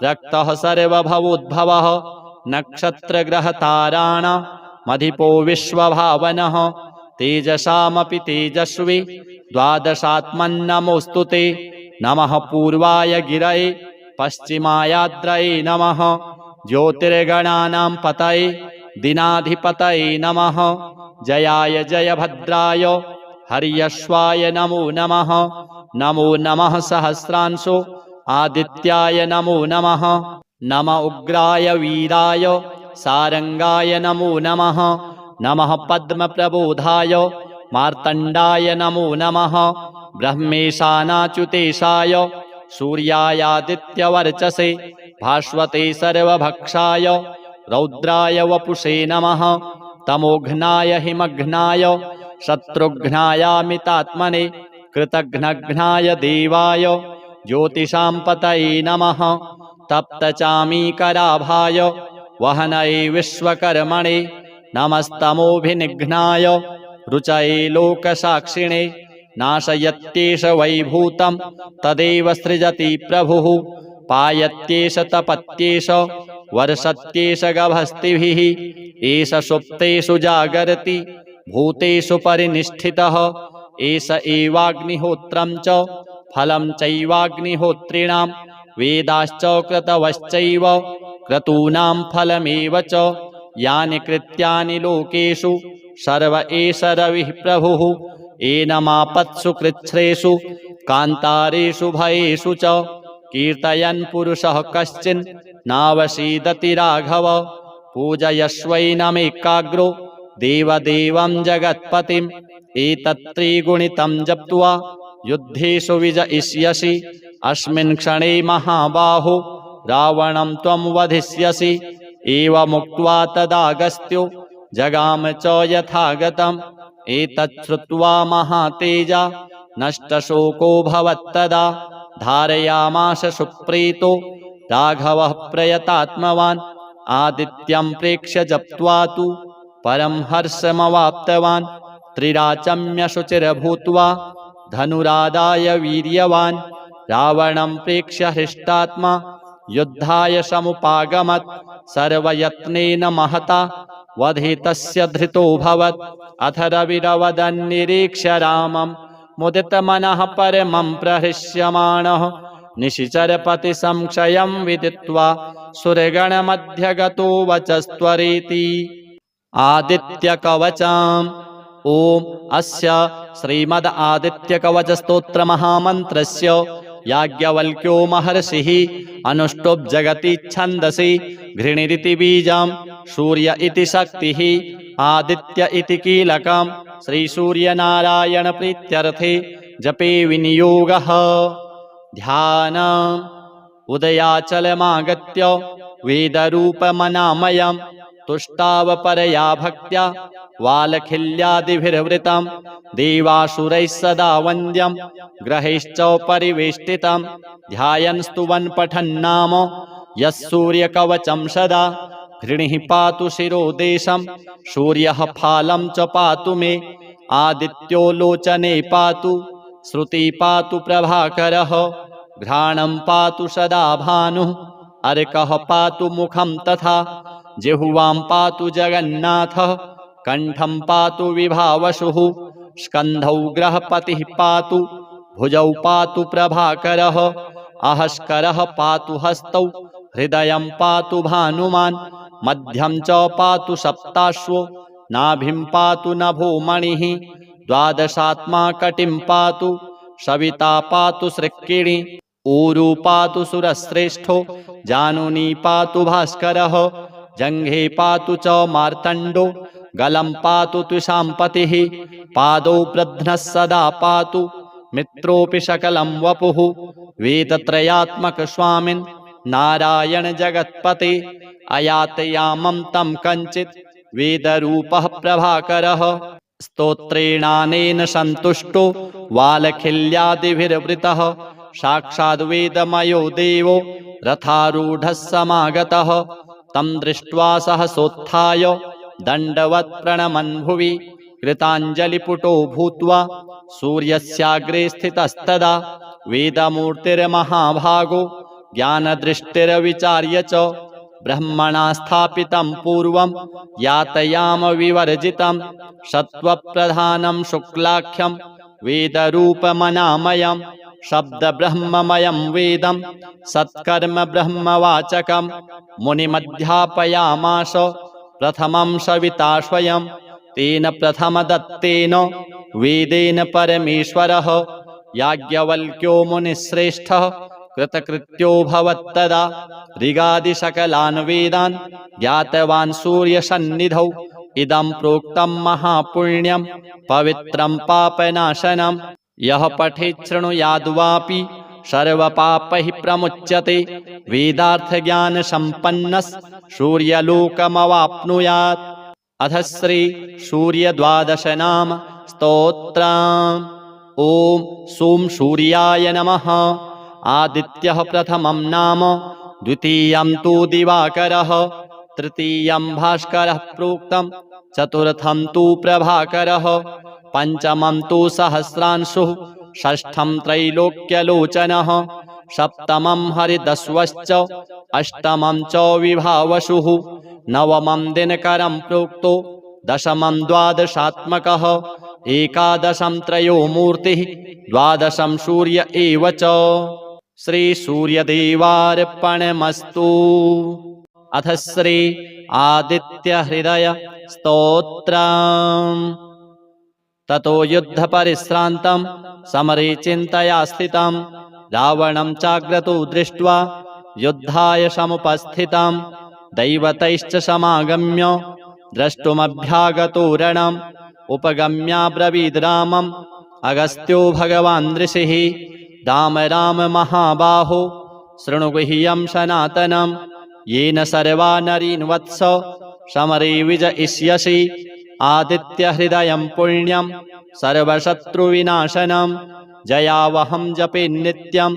रक्तः सर्वभवोद्भवः नक्षत्रग्रहताराणामधिपो विश्वभावनः तेजसामपि तेजस्वी द्वादशात्मन्नमोऽस्तु ते नमः पूर्वाय गिरये पश्चिमायाद्रये नमः ज्योतिर्गणानां पतये दिनाधिपतये नमः जयाय जयभद्राय हर्यश्वाय नमो नमः नमो नमः सहस्रांशो आदित्याय नमो नमः नम उग्राय वीराय सारंगाय नमो नमः नमः पद्मप्रबोधाय मार्तण्डाय नमो नमः ब्रह्मेशानाच्युतेशाय सूर्यायादित्यवर्चसे भास्वते सर्वभक्षाय रौद्राय वपुषे नमः तमोघ्नाय हिमघ्नाय शत्रुघ्नायामितात्मने कृतघ्नघ्नाय देवाय ज्योतिषां पतये नमः तप्तचामीकराभाय वहनये विश्वकर्मणे नमस्तमोभिनिघ्नाय रुचये लोकसाक्षिणे नाशयत्येष वैभूतं तदेव सृजति प्रभुः पायत्येष तपत्येष वर्षत्येष गभस्तिभिः एष सुप्तेषु जागरति भूतेषु परिनिष्ठितः एष एवाग्निहोत्रं च फलं चैवाग्निहोत्रिणां वेदाश्च क्रतवश्चैव क्रतूनां फलमेव च यानि कृत्यानि लोकेषु सर्व एष रविः प्रभुः एनमापत्सु कृच्छ्रेषु कान्तारेषु भयेषु च कीर्तयन् पुरुषः कश्चिन् नावसीदति राघव पूजयस्वैनमेकाग्रो देवदेवं जगत्पतिम् एतत्त्रिगुणितं जप्त्वा युद्धेषु विजयिष्यसि अस्मिन् क्षणे महाबाहो रावणं त्वं वधिष्यसि एवमुक्त्वा तदागस्त्यो जगाम च यथागतम् एतत् श्रुत्वा महातेजा नष्टशोको भवत्तदा धारयामास सुप्रीतो राघवः प्रयतात्मवान् आदित्यं प्रेक्ष्य जप्त्वा तु परं हर्षमवाप्तवान् त्रिराचम्य शुचिर्भूत्वा धनुरादाय वीर्यवान् रावणं प्रेक्ष्य हृष्टात्मा युद्धाय समुपागमत् सर्वयत्नेन महता वधितस्य धृतोऽभवत् अथ रविरवदन्निरीक्ष्य रामं मुदितमनः परमं प्रहृष्यमाणः निशिचरपति संशयं विदित्वा सुरगणमध्यगतो वचस्त्वरेति आदित्यकवचम् ओम अस्य श्रीमद् आदित्यकवच स्तोत्र महामन्त्रस्य याज्ञवल्क्यो महर्षिः अनुष्टुप् जगति छन्दसि घृणिरिति बीजं सूर्य इति शक्तिः आदित्य इति कीलकं श्रीसूर्यनारायण प्रीत्यर्थे जपे विनियोगः ध्यानम् उदयाचलमागत्य वेदरूपमनामयम् तुष्टावपरया भक्त्या वालखिल्यादिभिर्वृतं देवासुरैः सदा वन्द्यं ग्रहैश्च परिवेष्टितं ध्यायन् स्तुवन् पठन् नाम यः सूर्यकवचं सदा घृणिः पातु शिरोदेशं सूर्यः फालं च पातु मे आदित्यो लोचने पातु श्रुति पातु प्रभाकरः घ्राणं पातु सदा भानुः अर्कः पातु मुखं तथा जिह्वां पातु जगन्नाथः कंठं पातु विभावसुः स्कन्धौ ग्रहपतिः पातु भुजौ पातु प्रभाकरः अहस्करः पातु हस्तौ हृदयं पातु भानुमान् मध्यं च पातु सप्ताश्वो नाभिं पातु नभो मणिः द्वादशात्मा कटिं पातु सविता पातु सृक्किणी ऊरू पातु सुरश्रेष्ठो जानुनी पातु भास्करः जंघे पातु च मार्तण्डो गलं पातु त्विषाम्पतिः पादौ प्रध्नः सदा पातु मित्रोऽपि सकलं वपुः वेदत्रयात्मक स्वामिन् नारायण जगत्पते अयातयामं तं कञ्चित् वेदरूपः प्रभाकरः स्तोत्रेणानेन सन्तुष्टो वालखिल्यादिभिर्वृतः साक्षाद् वेदमयो देवो रथारूढः समागतः तं दृष्ट्वा सहसोत्थाय दण्डवत् प्रणमन् भुवि कृताञ्जलिपुटो भूत्वा सूर्यस्याग्रे स्थितस्तदा वेदमूर्तिर्महाभागो ज्ञानदृष्टिर्विचार्य च ब्रह्मणा स्थापितं पूर्वं यातयाम विवर्जितं सत्त्वप्रधानं शुक्लाख्यं वेदरूपमनामयं शब्दब्रह्ममयं वेदं सत्कर्म ब्रह्मवाचकं मुनिमध्यापयामास प्रथमं सविता स्वयं तेन प्रथमदत्तेन वेदेन परमेश्वरः याज्ञवल्क्यो मुनिश्रेष्ठः कृतकृत्यो भवत्तदा ऋगादिसकलान् वेदान् ज्ञातवान् सूर्यसन्निधौ इदं प्रोक्तं महापुण्यं पवित्रं पापनाशनं यः पठेत् शृणुयाद्वापि सर्वपापैः प्रमुच्यते वेदार्थज्ञानसम्पन्नः सूर्यलोकमवाप्नुयात् अथ श्री सूर्यद्वादश नाम स्तोत्रम् ओम सोम सूर्याय नमः आदित्यः प्रथमं नाम द्वितीयं तु दिवाकरः तृतीयं भास्करः प्रोक्तं चतुर्थं तु प्रभाकरः पंचमं तु सहस्रांशुः षष्ठं त्रैलोक्यलोचनः सप्तमं हरिदस्वश्च अष्टमं च विभावसुः नवमं दिनकरं प्रोक्तो दशमं द्वादशात्मकः एकादशं त्रयोमूर्तिः द्वादशं सूर्य एव च। श्री सूर्यदेवार्पणमस्तु। अथ श्री आदित्य हृदय स्तोत्रम्। ततो युद्ध परिश्रान्तं समरे चिन्तया स्थितं रावणं चाग्रतो दृष्ट्वा युद्धाय समुपस्थितं दैवतैश्च समागम्य द्रष्टुमभ्यागतो रणम् उपगम्याब्रवीद् रामम् अगस्त्यो भगवान् ऋषिः राम राम महाबाहो शृणु गुह्यं सनातनं येन सर्वा नरीन् वत्स समरे विजयिष्यसि आदित्य हृदयं पुण्यं सर्वशत्रुविनाशनं जयावहं जपे नित्यं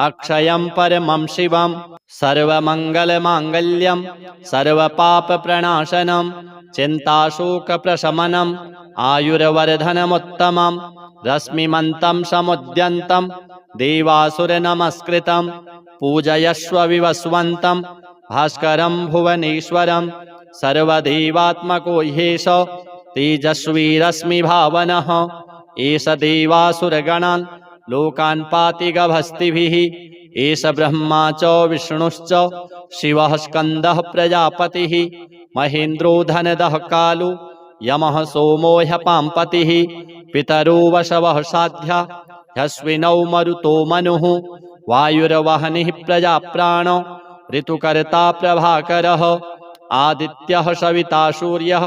अक्षयं परमं शिवं सर्वमङ्गलमाङ्गल्यं सर्वपापप्रणाशनं चिन्ताशोकप्रशमनम् आयुर्वर्धनमुत्तमं रश्मिमन्तं समुद्यन्तं देवासुरनमस्कृतं पूजयस्व विवस्वन्तं भास्करं भुवनेश्वरं सर्वदेवात्मको ह्येष तेजस्वी रश्मिभावनः एष देवासुरगणान् लोकान् पाति गभस्तिभिः एष ब्रह्मा च विष्णुश्च शिवः स्कन्दः प्रजापतिः महेन्द्रो धनदः कालो यमः सोमो ह्यपाम्पतिः पितरो वशवः साध्या ह्यश्विनौ मरुतो मनुः वायुर्वहनिः प्रजाप्राणो ऋतुकर्ता प्रभाकरः आदित्यः सविता सूर्यः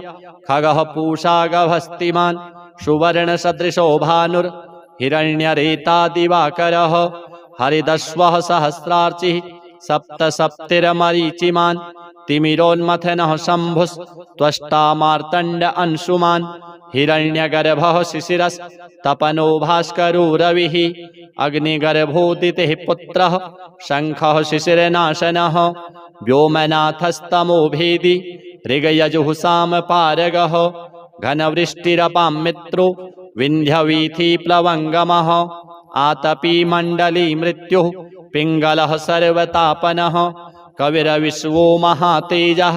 खगः पूषा गभस्तिमान् सुवर्णसदृशो भानुर्हिरण्यरेता दिवाकरः हरिदस्वः सहस्रार्चिः सप्तसप्तिर्मरीचिमान् तिमिरोन्मथनः शम्भुस्त्वष्टा मार्तण्ड अंशुमान् हिरण्यगर्भः शिशिरस्तपनो भास्करो रविः अग्निगर्भोदितिः पुत्रः शङ्खः शिशिरनाशनः व्योमनाथस्तमो भेदी ऋगयजुः घनवृष्टिरपां मित्रो विन्ध्यवीथिप्लवङ्गमः आतपी मण्डली मृत्युः पिङ्गलः सर्वतापनः कविरविश्वो महातेजः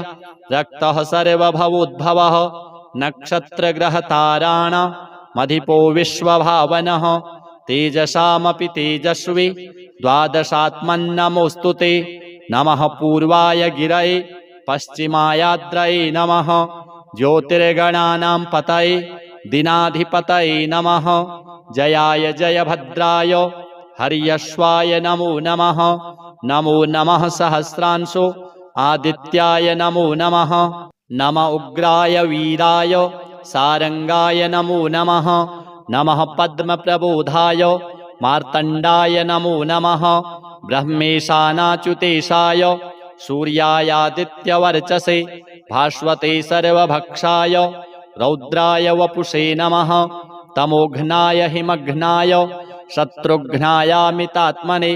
रक्तः सर्वभवोद्भवः नक्षत्रग्रहताराणामधिपो विश्वभावनः तेजसामपि तेजस्वी द्वादशात्मन्नमोऽस्तु ते नमः पूर्वाय गिरये पश्चिमायाद्रये नमः ज्योतिर्गणानां पतये दिनाधिपतये नमः जयाय जयभद्राय हर्यश्वाय नमो नमः नमो नमः सहस्रांशो आदित्याय नमो नमः नम उग्राय वीराय सारंगाय नमो नमः नमः पद्मप्रबोधाय मार्तण्डाय नमो नमः ब्रह्मेशानाच्युतेशाय सूर्यायादित्यवर्चसे भास्वते सर्वभक्षाय रौद्राय वपुषे नमः तमोघ्नाय हिमघ्नाय शत्रुघ्नायामितात्मने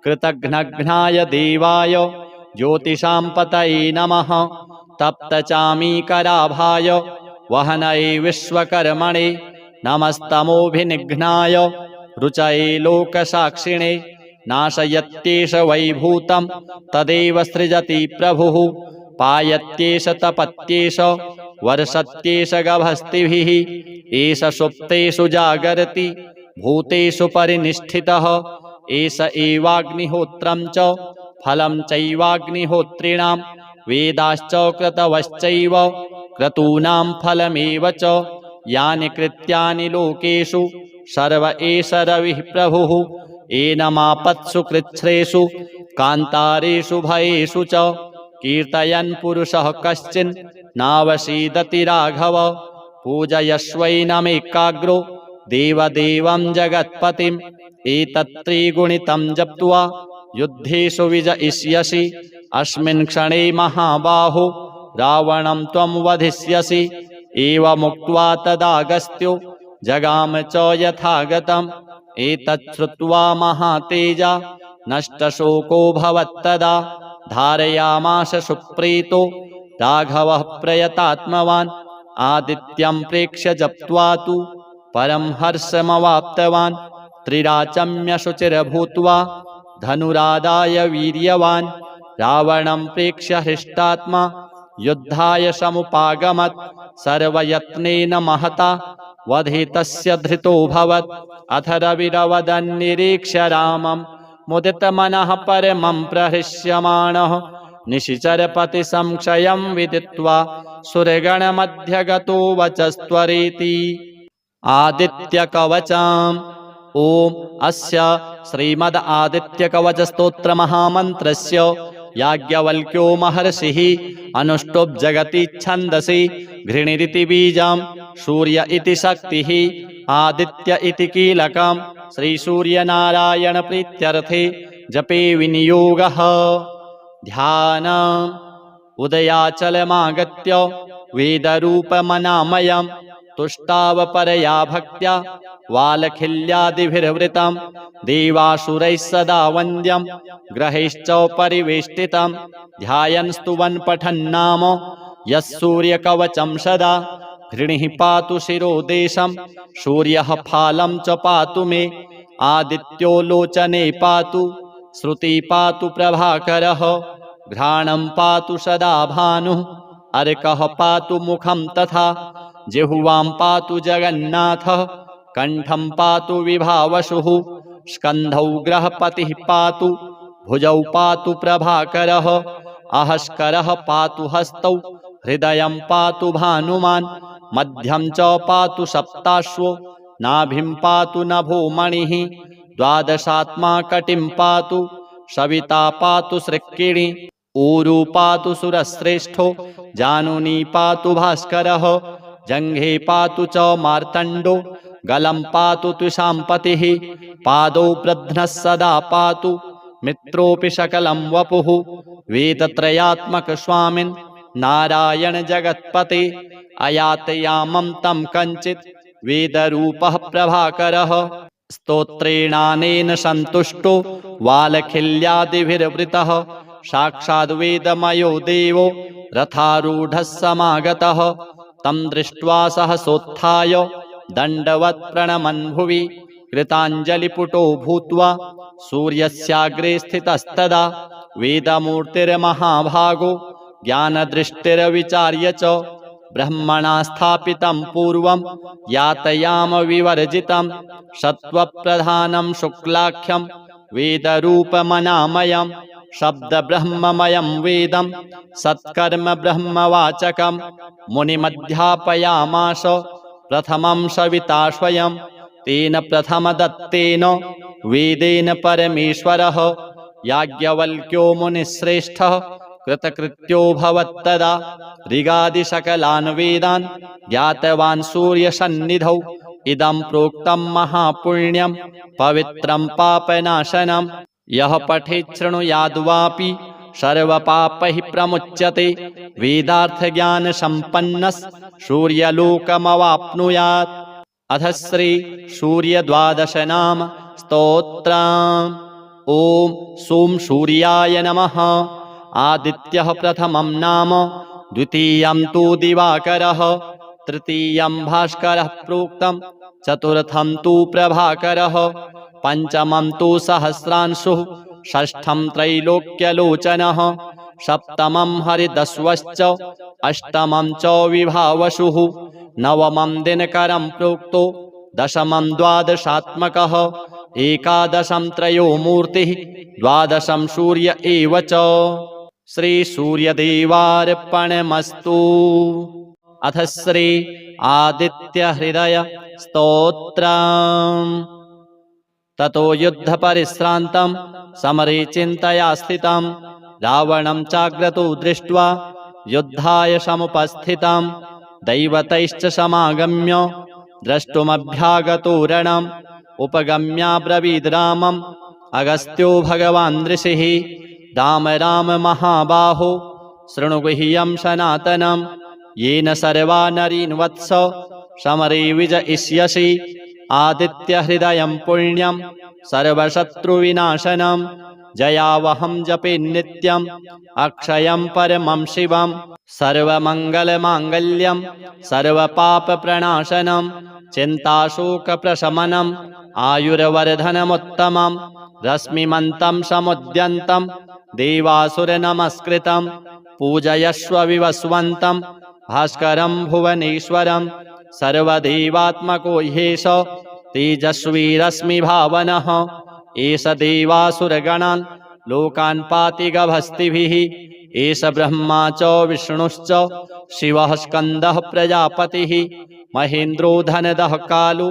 कृतघ्नघ्नाय देवाय ज्योतिषां पतये नमः तप्तचामीकराभाय वहनये विश्वकर्मणे नमस्तमोभिनिघ्नाय रुचये लोकसाक्षिणे नाशयत्येष वैभूतं तदेव सृजति प्रभुः पायत्येष तपत्येष वर्षत्येष गभस्तिभिः एष सुप्तेषु जागरति भूतेषु परिनिष्ठितः एष एवाग्निहोत्रं च फलं चैवाग्निहोत्रिणां वेदाश्च क्रतवश्चैव क्रतूनां फलमेव च यानि कृत्यानि लोकेषु सर्व एष रविः प्रभुः एनमापत्सु कृच्छ्रेषु कान्तारेषु भयेषु च कीर्तयन् पुरुषः कश्चिन् नावसीदति राघव पूजयस्वैनमेकाग्रो देवदेवं जगत्पतिम् एतत्त्रिगुणितं जप्त्वा युद्धेषु विजयिष्यसि अस्मिन् क्षणे महाबाहो रावणं त्वं वधिष्यसि एवमुक्त्वा तदागस्त्यो जगाम च यथागतम् एतत् श्रुत्वा महातेजा नष्टशोको भवत्तदा धारयामास सुप्रीतो राघवः प्रयतात्मवान् आदित्यं प्रेक्ष्य जप्त्वा तु परं हर्षमवाप्तवान् त्रिराचम्यशुचिर्भूत्वा धनुरादाय वीर्यवान् रावणं प्रेक्ष्य हृष्टात्मा युद्धाय समुपागमत् सर्वयत्नेन महता वधितस्य धृतोऽभवत् अथ रविरवदन्निरीक्ष्य रामं मुदितमनः परमं प्रहृष्यमाणः निशिचरपति संशयं विदित्वा सुरगणमध्यगतो वचस्त्वरेति आदित्यकवचम्। ओम अस्य श्रीमद् आदित्यकवच स्तोत्र महामन्त्रस्य याज्ञवल्क्यो महर्षिः अनुष्टुप् जगति छन्दसि घृणिरिति बीजं सूर्य इति शक्तिः आदित्य इति कीलकं श्रीसूर्यनारायण प्रीत्यर्थे जपे विनियोगः। ध्यानम् उदयाचलमागत्य वेदरूपमनामयम् तुष्टावपरया भक्त्या वालखिल्यादिभिर्वृतं देवासुरैः सदा वन्द्यं ग्रहैश्च परिवेष्टितं ध्यायन् स्तुवन् पठन्नाम यः सूर्यकवचं सदा घृणिः पातु शिरोदेशं सूर्यः फालं च पातु मे आदित्यो लोचने पातु श्रुति पातु प्रभाकरः घ्राणं पातु सदा भानुः अर्कः पातु मुखं तथा जिह्वां पातु जगन्नाथः कंठं पातु विभावसुः स्कन्धौ ग्रहपतिः पातु भुजौ पातु प्रभाकरः अहस्करः पातु हस्तौ हृदयं पातु भानुमान् मध्यं च पातु सप्ताश्वो नाभिं पातु नभो मणिः द्वादशात्मा कटिं पातु सविता पातु सृक्किणी ऊरू पातु सुरश्रेष्ठो जानुनी पातु भास्करः जंघे पातु च मार्तण्डो गलं पातु तुषाम्पतिः पादौ प्रध्नः सदा पातु मित्रोऽपि सकलं वपुः वेदत्रयात्मक स्वामिन् नारायण जगत्पते अयातयामं तं कञ्चित् वेदरूपः प्रभाकरः स्तोत्रेणानेन सन्तुष्टो वालखिल्यादिभिर्वृतः साक्षाद्वेदमयो देवो रथारूढः समागतः तं दृष्ट्वा सहसोत्थाय दण्डवत् प्रणमन् भुवि कृताञ्जलिपुटो भूत्वा सूर्यस्याग्रे स्थितस्तदा वेदमूर्तिर्महाभागो ज्ञानदृष्टिर्विचार्य च ब्रह्मणा स्थापितं पूर्वं यातयाम विवर्जितं सत्त्वप्रधानं शुक्लाख्यं वेदरूपमनामयं शब्दब्रह्ममयं वेदं सत्कर्म ब्रह्मवाचकं मुनिमध्यापयामास प्रथमं सविता स्वयं तेन प्रथमदत्तेन वेदेन परमेश्वरः याज्ञवल्क्यो मुनिश्रेष्ठः कृतकृत्यो भवत्तदा ऋगादिसकलान् वेदान् ज्ञातवान् सूर्यसन्निधौ इदं प्रोक्तं महापुण्यं पवित्रं पापनाशनं यः पठेत् शृणुयाद्वापि सर्वपापैः प्रमुच्यते वेदार्थज्ञानसम्पन्नः सूर्यलोकमवाप्नुयात्। अथ श्री सूर्यद्वादश नाम स्तोत्रम्। ओम सोम सूर्याय नमः। आदित्यः प्रथमं नाम, द्वितीयं तु दिवाकरः, तृतीयं भास्करः प्रोक्तं, चतुर्थं तु प्रभाकरः, पंचमं तु सहस्रांशुः, षष्ठं त्रैलोक्यलोचनः, सप्तमं हरिदस्वश्च, अष्टमं च विभावसुः, नवमं दिनकरं प्रोक्तो, दशमं द्वादशात्मकः, एकादशं त्रयो मूर्तिः, द्वादशं सूर्य एव च। श्री सूर्यदेवार्पणमस्तु। अथ श्री आदित्य हृदय स्तोत्रम्। ततो युद्ध परिश्रान्तं समरे चिन्तया स्थितं, रावणं चाग्रतो दृष्ट्वा युद्धाय समुपस्थितं, दैवतैश्च समागम्य द्रष्टुमभ्यागतो रणम्, उपगम्याब्रवीद् रामम् अगस्त्यो भगवान् ऋषिः, राम राम महाबाहो शृणु गुह्यं सनातनं, येन सर्वा नरीन् वत्स समरे विजयिष्यसि, आदित्य हृदयं पुण्यं सर्वशत्रुविनाशनं, जयावहं जपे नित्यं अक्षयं परमं शिवं, सर्वमङ्गलमाङ्गल्यं सर्वपापप्रणाशनं, चिन्ताशोकप्रशमनम् आयुर्वर्धनमुत्तमम् रश्मिमन्तं समुद्यन्तं देवासुरनमस्कृतं पूजयस्व विवस्वन्तं भास्करं भुवनेश्वरं सर्वदेवात्मको ह्येष तेजस्वी रश्मिभावनः एष देवासुरगणान् लोकान् पाति गभस्तिभिः एष ब्रह्मा च विष्णुश्च शिवः स्कन्दः प्रजापतिः महेन्द्रो धनदः कालो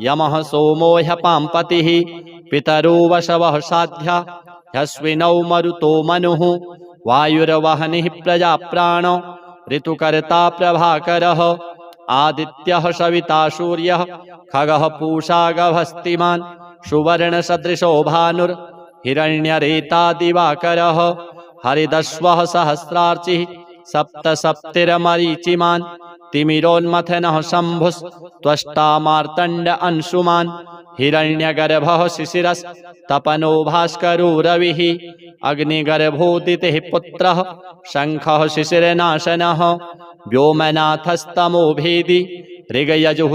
यमः सोमो ह्यपाम्पतिः पितरो वशवः साध्या ह्यश्विनौ मरुतो मनुः वायुर्वहनिः प्रजाप्राण ऋतुकर्ता प्रभाकरः आदित्यः सविता सूर्यः खगः पूषा गभस्तिमान् सुवर्णसदृशो भानुर्हिरण्यरेता दिवाकरः हरिदश्वः सहस्रार्चिः सप्तसप्तिर्मरीचिमान् तिमिरोन्मथनः शम्भुस्त्वष्टा मार्तण्ड अंशुमान् हिरण्यगर्भः शिशिरस्तपनो भास्करो रविः अग्निगर्भोदितिः पुत्रः शङ्खः शिशिरनाशनः व्योमनाथस्तमो भेदी ऋगयजुः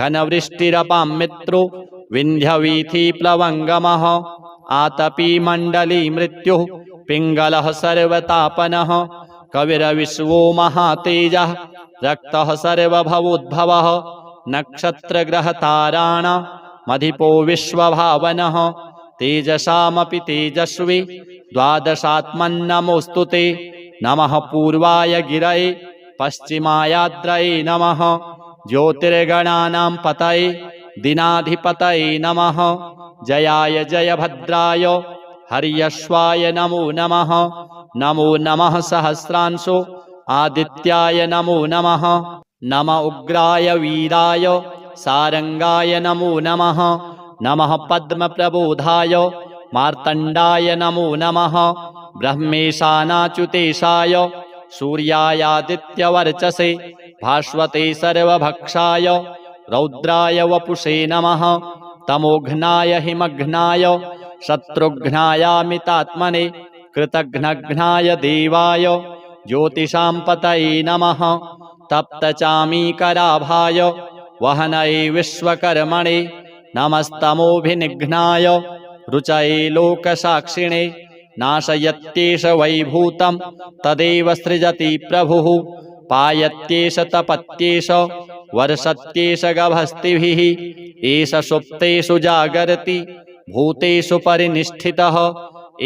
घनवृष्टिरपां मित्रो विन्ध्यवीथिप्लवङ्गमः आतपी मण्डली मृत्युः पिङ्गलः सर्वतापनः कविरविश्वो महातेजः रक्तः सर्वभवोद्भवः नक्षत्रग्रहताराणामधिपो विश्वभावनः तेजसामपि तेजस्वी द्वादशात्मन्नमोऽस्तु ते नमः पूर्वाय गिरये पश्चिमायाद्रये नमः ज्योतिर्गणानां पतये दिनाधिपतये नमः जयाय जयभद्राय हर्यश्वाय नमो नमः नमो नमः सहस्रांशो आदित्याय नमो नमः नम उग्राय वीराय सारंगाय नमो नमः नमः पद्मप्रबोधाय मार्तण्डाय नमो नमः ब्रह्मेशानाच्युतेशाय सूर्यायादित्यवर्चसे भास्वते सर्वभक्षाय रौद्राय वपुषे नमः तमोघ्नाय हिमघ्नाय शत्रुघ्नायामितात्मने कृतघ्नघ्नाय देवाय ज्योतिषां पतये नमः तप्तचामीकराभाय वहनये विश्वकर्मणे नमस्तमोभिनिघ्नाय रुचये लोकसाक्षिणे नाशयत्येष वैभूतं तदेव सृजति प्रभुः पायत्येष तपत्येष वर्षत्येष गभस्तिभिः एष सुप्तेषु जागर्ति भूतेषु परिनिष्ठितः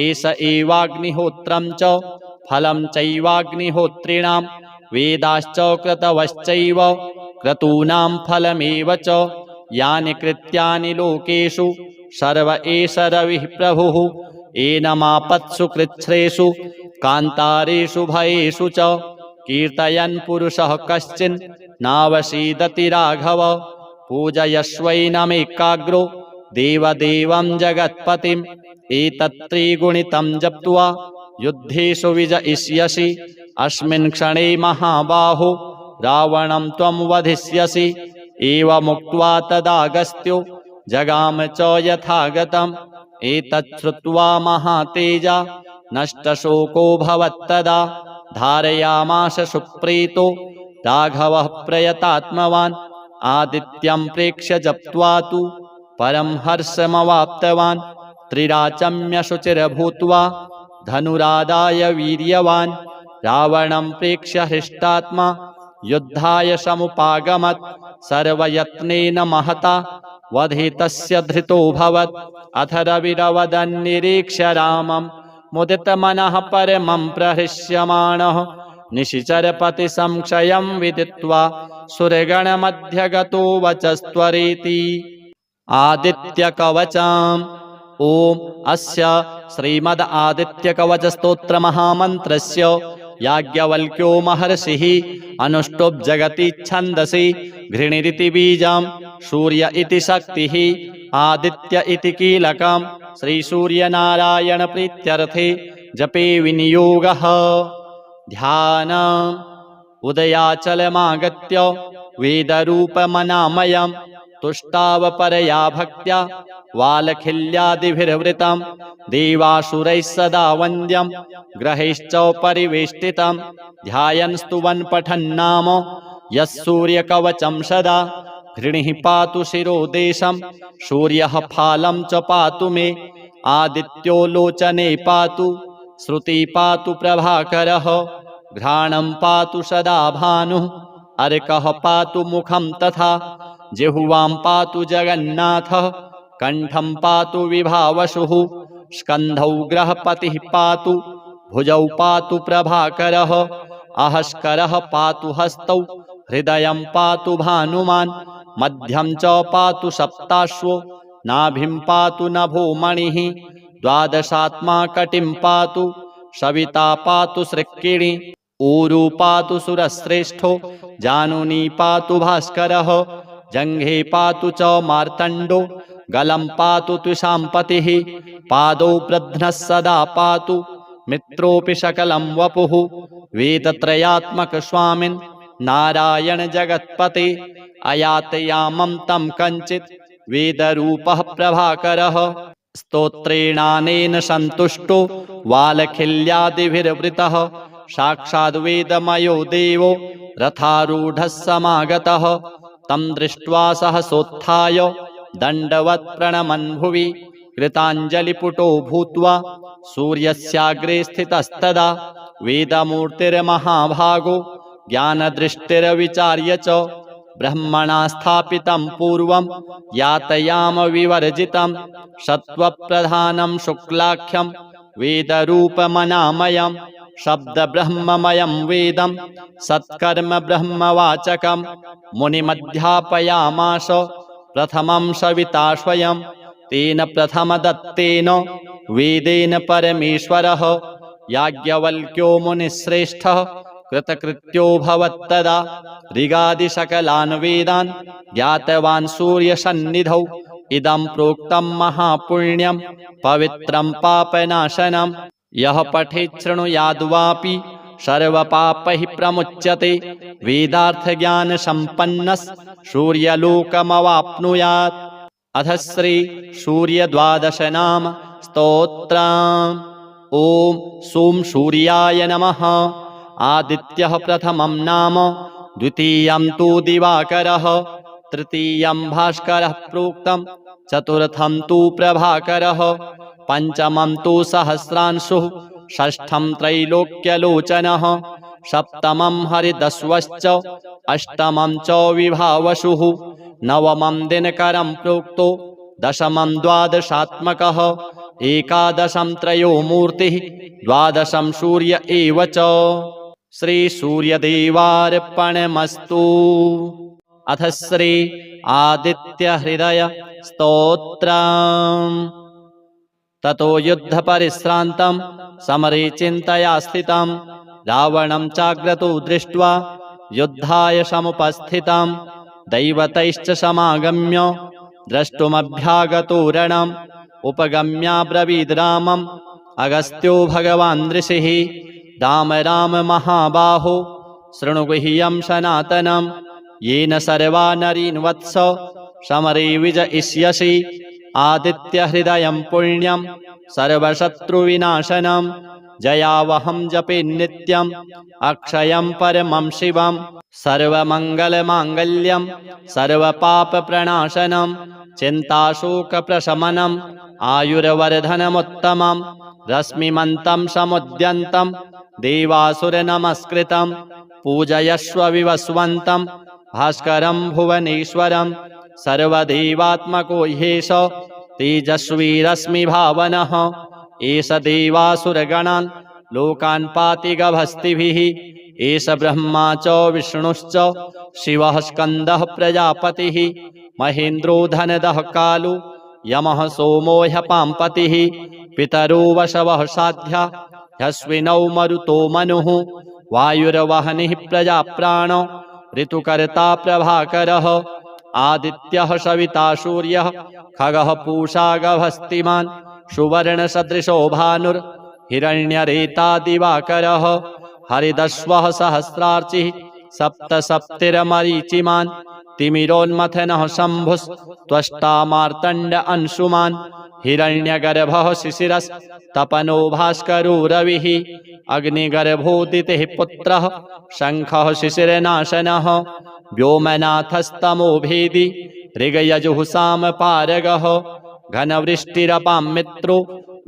एष एवाग्निहोत्रं च फलं चैवाग्निहोत्रिणां वेदाश्च क्रतवश्चैव क्रतूनां फलमेव च यानि कृत्यानि लोकेषु सर्व एष रविः प्रभुः एनमापत्सु कृच्छ्रेषु कान्तारेषु भयेषु च कीर्तयन् पुरुषः कश्चिन् नावसीदति राघव पूजयस्वैनमेकाग्रो देवदेवं जगत्पतिम् एतत्त्रिगुणितं जप्त्वा युद्धेषु विजयिष्यसि अस्मिन् क्षणे महाबाहो रावणं त्वं वधिष्यसि एवमुक्त्वा तदागस्त्यो जगाम च यथागतम् एतत् श्रुत्वा महातेजा नष्टशोको भवत्तदा धारयामास सुप्रीतो राघवः प्रयतात्मवान् आदित्यं प्रेक्ष्य जप्त्वा तु परं हर्षमवाप्तवान् त्रिराचम्य शुचिर्भूत्वा धनुरादाय वीर्यवान् रावणं प्रेक्ष्य हृष्टात्मा युद्धाय समुपागमत् सर्वयत्नेन महता वधितस्य धृतोऽभवत् अथ रविरवदन्निरीक्ष्य रामं मुदितमनः परमं प्रहृष्यमाणः निशिचरपतिसंशयं विदित्वा सुरगणमध्यगतो वचस्त्वरेति आदित्यकवचम् ओम अस्य श्रीमद् आदित्यकवचस्तोत्रमहामन्त्रस्य याज्ञवल्क्यो महर्षिः अनुष्टुप् जगति छन्दसि घृणिरिति बीजं सूर्य इति शक्तिः आदित्य इति कीलकं श्रीसूर्यनारायणप्रीत्यर्थे जपे विनियोगः ध्यानम् उदयाचलमागत्य वेदरूपमनामयम् तुष्टावपरया भक्त्या वालखिल्यादिभिर्वृतं देवासुरैः सदा वन्द्यं ग्रहैश्च परिवेष्टितं ध्यायन् स्तुवन् पठन्नाम यस्सूर्यकवचं सदा घृणिः पातु शिरोदेशं सूर्यः फालं च पातु मे आदित्यो लोचने पातु श्रुति पातु प्रभाकरः घ्राणं पातु सदा भानुः अर्कः पातु मुखं तथा जिह्वां पातु जगन्नाथः कंठं पातु विभावसुः स्कन्धौ ग्रहपतिः पातु भुजौ पातु प्रभाकरः अहस्करः पातु हस्तौ हृदयं पातु भानुमान् मध्यं च पातु सप्ताश्वो नाभिं पातु नभो मणिः द्वादशात्मा कटिं पातु सविता पातु सृक्किणी ऊरु पातु सुरश्रेष्ठो जानुनी पातु भास्करः जङ्घे पातु च मार्तण्डो गलं पातु तुषाम्पतिः पादौ प्रध्नः सदा पातु मित्रोऽपि सकलं वपुः वेदत्रयात्मक स्वामिन् नारायण जगत्पते अयातयामं तं कञ्चित् वेदरूपः प्रभाकरः स्तोत्रेणानेन सन्तुष्टो वालखिल्यादिभिर्वृतः साक्षाद् वेदमयो देवो रथारूढः समागतः तं दृष्ट्वा सहसोत्थाय दण्डवत् प्रणमन् भुवि कृताञ्जलिपुटो भूत्वा सूर्यस्याग्रे स्थितस्तदा वेदमूर्तिर्महाभागो ज्ञानदृष्टिर्विचार्य च ब्रह्मणा स्थापितं पूर्वं यातयाम विवर्जितं सत्त्वप्रधानं शुक्लाख्यं वेदरूपमनामयं शब्दब्रह्ममयं वेदं सत्कर्म ब्रह्मवाचकं मुनिमध्यापयामास प्रथमं सविता स्वयं तेन प्रथमदत्तेन वेदेन परमेश्वरः याज्ञवल्क्यो मुनिश्रेष्ठः कृतकृत्यो भवत्तदा ऋगादिसकलान् वेदान् ज्ञातवान् सूर्यसन्निधौ इदं प्रोक्तं महापुण्यं पवित्रं पापनाशनं यः पठेत् शृणुयाद्वापि सर्वपापैः प्रमुच्यते वेदार्थज्ञानसम्पन्नः सूर्यलोकमवाप्नुयात्। अथ श्री सूर्यद्वादश नाम स्तोत्रम्। ॐ सोम सूर्याय नमः। आदित्यः प्रथमं नाम, द्वितीयं तु दिवाकरः, तृतीयं भास्करः प्रोक्तं, चतुर्थं तु प्रभाकरः, पंचमं तु सहस्रांशुः, षष्ठं त्रैलोक्यलोचनः, सप्तमं हरिदस्वश्च, अष्टमं च विभावसुः, नवमं दिनकरं प्रोक्तो, दशमं द्वादशात्मकः, एकादशं त्रयो मूर्तिः, द्वादशं सूर्य एव च। श्री सूर्यदेवार्पणमस्तु। अथ श्री आदित्य हृदय स्तोत्रम्। ततो युद्ध परिश्रान्तं समरे चिन्तया स्थितं, रावणं चाग्रतो दृष्ट्वा युद्धाय समुपस्थितं, दैवतैश्च समागम्य द्रष्टुमभ्यागतो रणम्, उपगम्याब्रवीद् रामम् अगस्त्यो भगवान् ऋषिः, राम राम महाबाहो शृणु गुह्यं सनातनं, येन सर्वा नरीन् वत्स समरे विजयिष्यसि, आदित्यहृदयं पुण्यं सर्वशत्रुविनाशनं, जयावहं जपे नित्यं अक्षयं परमं शिवं, सर्वमङ्गलमाङ्गल्यं सर्वपापप्रणाशनं, चिन्ताशोकप्रशमनम् आयुर्वर्धनमुत्तमं, रश्मिमन्तं समुद्यन्तं देवासुरनमस्कृतं, पूजयस्व विवस्वन्तं भास्करं भुवनेश्वरं, सर्वदेवात्मको ह्येष तेजस्वी रश्मिभावनः, एष देवासुरगणान् लोकान् पाति गभस्तिभिः, एष ब्रह्मा च विष्णुश्च शिवः स्कन्दः प्रजापतिः, महेन्द्रो धनदः कालो यमः सोमो ह्यपाम्पतिः, पितरो वशवः साध्या ह्यश्विनौ मरुतो मनुः, वायुर्वहनिः प्रजाप्राणो ऋतुकर्ता प्रभाकरः, आदित्यः सविता सूर्यः खगः पूषा गभस्तिमान्, सुवर्णसदृशो भानुर्हिरण्यरेता दिवाकरः, हरिदस्वः सहस्रार्चिः सप्तसप्तिर्मरीचिमान्, तिमिरोन्मथनः शम्भुस्त्वष्टा मार्तण्ड अंशुमान्, हिरण्यगर्भः शिशिरस्तपनो भास्करो रविः, अग्निगर्भोदितिः पुत्रः शङ्खः शिशिरनाशनः व्योमनाथस्तमो भेदी ऋगयजुः सामपारगः घनवृष्टिरपां मित्रो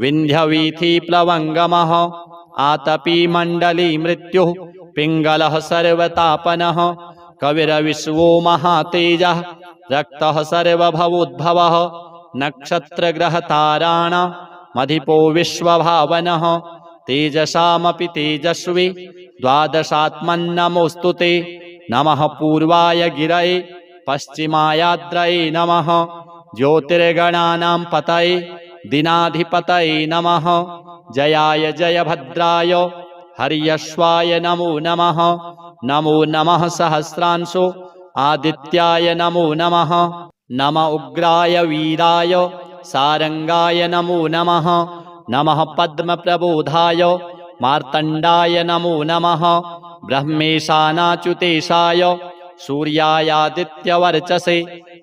विन्ध्यवीथिप्लवङ्गमः आतपी मण्डली मृत्युः पिङ्गलः सर्वतापनः कविरविश्वो महातेजः रक्तः सर्वभवोद्भवः नक्षत्रग्रहताराणामधिपो विश्वभावनः तेजसामपि तेजस्वी द्वादशात्मन्नमोऽस्तु ते नमः पूर्वाय गिरये पश्चिमायाद्रये नमः ज्योतिर्गणानां पतये दिनाधिपतये नमः जयाय जयभद्राय हर्यश्वाय नमो नमः नमो नमः सहस्रांशो आदित्याय नमो नमः नम उग्राय वीराय सारंगाय नमो नमः नमः पद्मप्रबोधाय मार्तण्डाय नमो नमः ब्रह्मेशानाच्युतेशाय सूर्यायादित्यवर्चसे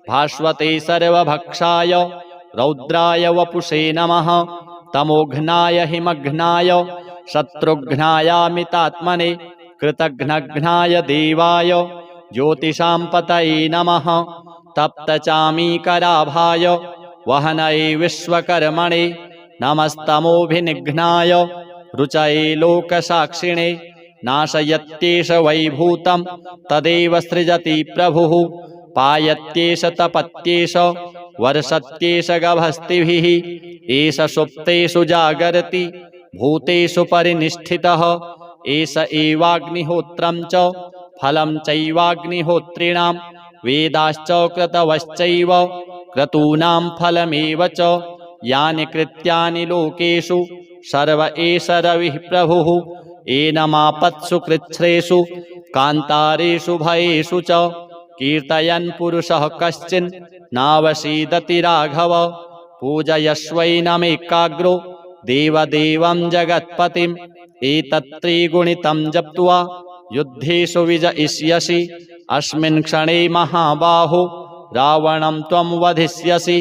भास्वते सर्वभक्षाय रौद्राय वपुषे नमः तमोघ्नाय हिमघ्नाय शत्रुघ्नायामितात्मने कृतघ्नघ्नाय देवाय ज्योतिषां पतये नमः तप्तचामीकराभाय वहनये विश्वकर्मणे नमस्तमोभिनिघ्नाय रुचये लोकसाक्षिणे नाशयत्येष वैभूतं तदेव सृजति प्रभुः पायत्येष तपत्येष वर्षत्येष गभस्तिभिः एष सुप्तेषु जागर्ति भूतेषु परिनिष्ठितः एष एवाग्निहोत्रं च फलं चैवाग्निहोत्रिणां वेदाश्च क्रतवश्चैव क्रतूनां फलमेव च यानि कृत्यानि लोकेषु सर्व एष रविः प्रभुः एनमापत्सु कृच्छ्रेषु कान्तारेषु भयेषु च कीर्तयन् पुरुषः कश्चिन् नावसीदति राघव पूजयस्वैनमेकाग्रो देवदेवं जगत्पतिम् एतत्त्रिगुणितं जप्त्वा युद्धेषु विजयिष्यसि अस्मिन् क्षणे महाबाहो रावणं त्वं वधिष्यसि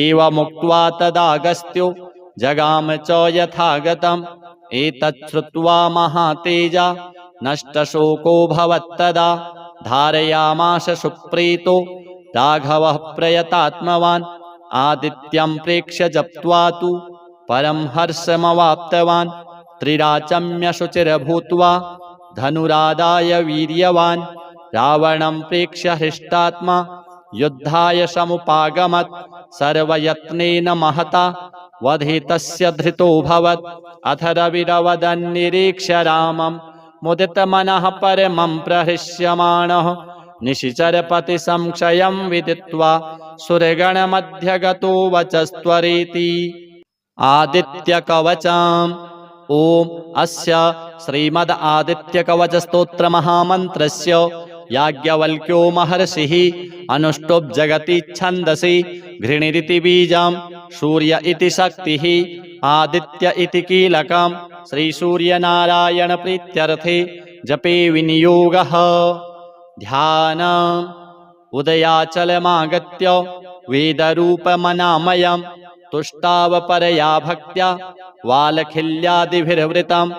एवमुक्त्वा तदागस्त्यो जगाम च यथागतम् एतच्छ्रुत्वा महातेजा नष्टशोको भवत्तदा धारयामास सुप्रीतो राघवः प्रयतात्मवान् आदित्यं प्रेक्ष्य जप्त्वा तु परं हर्षमवाप्तवान् त्रिराचम्यशुचिर्भूत्वा धनुरादाय वीर्यवान् रावणं प्रेक्ष्य हृष्टात्मा युद्धाय समुपागमत् सर्वयत्नेन महता वधे तस्य धृतोऽभवत् अथ रविरवदन्निरीक्ष्य रामं मुदितमनः परमं प्रहृष्यमाणः निशिचरपतिसंशयं विदित्वा सुरगणमध्यगतो वचस्त्वरेति आदित्यकवचम् ॐ अस्य श्रीमद् आदित्यकवचस्तोत्रमहामन्त्रस्य याज्ञवल्क्यो महर्षिः अनुष्टुप् जगति छन्दसि घृणिरिति बीजं सूर्य इति शक्तिः आदित्य इति कीलकं श्रीसूर्यनारायणप्रीत्यर्थे जपे विनियोगः ध्यानम् उदयाचलमागत्य वेदरूपमनामयम् तुष्टावपरया भक्त्या वालखिल्यादिभिर्वृतं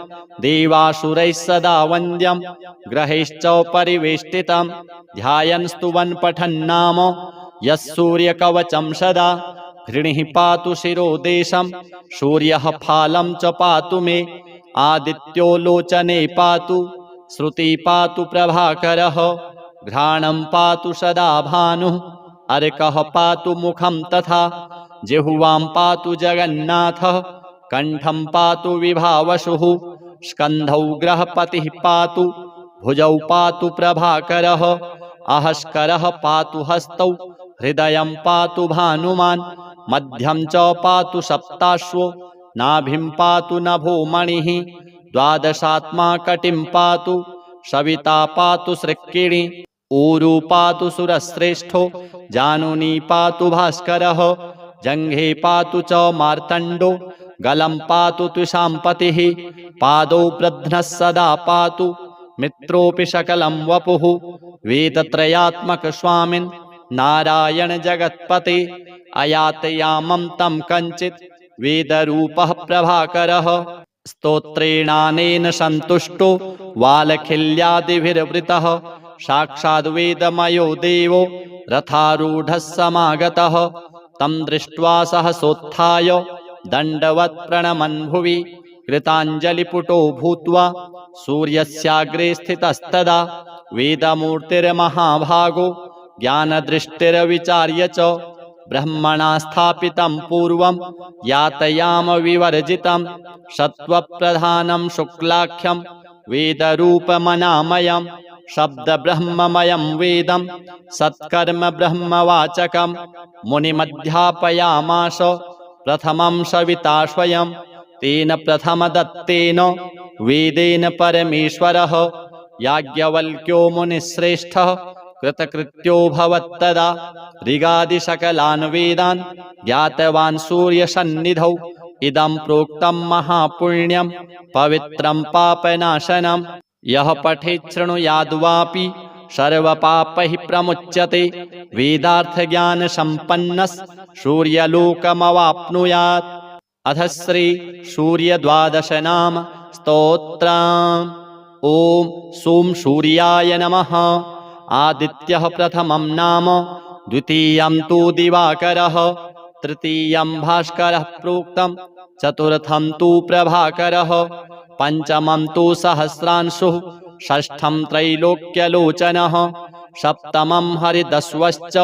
देवासुरैः सदा वन्द्यं ग्रहैश्च परिवेष्टितं ध्यायन् स्तुवन् पठन्नाम यस्सूर्यकवचं सदा घृणिः पातु शिरोदेशं सूर्यः फालं च पातु मे आदित्यो लोचने पातु श्रुति पातु प्रभाकरः घ्राणं पातु सदा भानुः अर्कः पातु मुखं तथा जिह्वां पातु जगन्नाथः कंठं पातु विभावसुः स्कन्धौ ग्रहपतिः पातु भुजौ पातु प्रभाकरः अहस्करः पातु हस्तौ हृदयं पातु भानुमान् मध्यं च पातु सप्ताश्वो नाभिं पातु नभो मणिः द्वादशात्मा कटिं पातु सविता पातु सृक्किणी ऊरू पातु सुरश्रेष्ठो जानुनी पातु भास्करः जङ्घे पातु च मार्तण्डो गलं पातु त्विषाम्पतिः पादौ प्रध्नः सदा पातु मित्रोऽपि सकलं वपुः वेदत्रयात्मक स्वामिन् नारायण जगत्पते अयातयामं तं कञ्चित् वेदरूपः प्रभाकरः स्तोत्रेणानेन सन्तुष्टो वालखिल्यादिभिर्वृतः साक्षाद्वेदमयो देवो रथारूढः समागतः तं दृष्ट्वा सहसोत्थाय दण्डवत् प्रणमन् भुवि कृताञ्जलिपुटो भूत्वा सूर्यस्याग्रे स्थितस्तदा वेदमूर्तिर्महाभागो ज्ञानदृष्टिर्विचार्य च ब्रह्मणा स्थापितं पूर्वं यातयाम विवर्जितं सत्त्वप्रधानं शुक्लाख्यं वेदरूपमनामयं शब्दब्रह्ममयं वेदं सत्कर्म ब्रह्मवाचकं मुनिमध्यापयामास प्रथमं सविता स्वयं तेन प्रथमदत्तेन वेदेन परमेश्वरः याज्ञवल्क्यो मुनिश्रेष्ठः कृतकृत्यो भवत्तदा ऋगादिसकलान् वेदान् ज्ञातवान् सूर्यसन्निधौ इदं प्रोक्तं महापुण्यं पवित्रं पापनाशनं यः पठेत् शृणुयाद्वापि सर्वपापैः प्रमुच्यते वेदार्थज्ञानसम्पन्नः सूर्यलोकमवाप्नुयात्। अथ श्री सूर्यद्वादश नाम स्तोत्रम्। ॐ सोम सूर्याय नमः। आदित्यः प्रथमं नाम, द्वितीयं तु दिवाकरः, तृतीयं भास्करः प्रोक्तं, चतुर्थं तु प्रभाकरः, पंचमं तु सहस्रांशुः, षष्ठं त्रैलोक्यलोचनः, सप्तमं हरिदस्वश्च,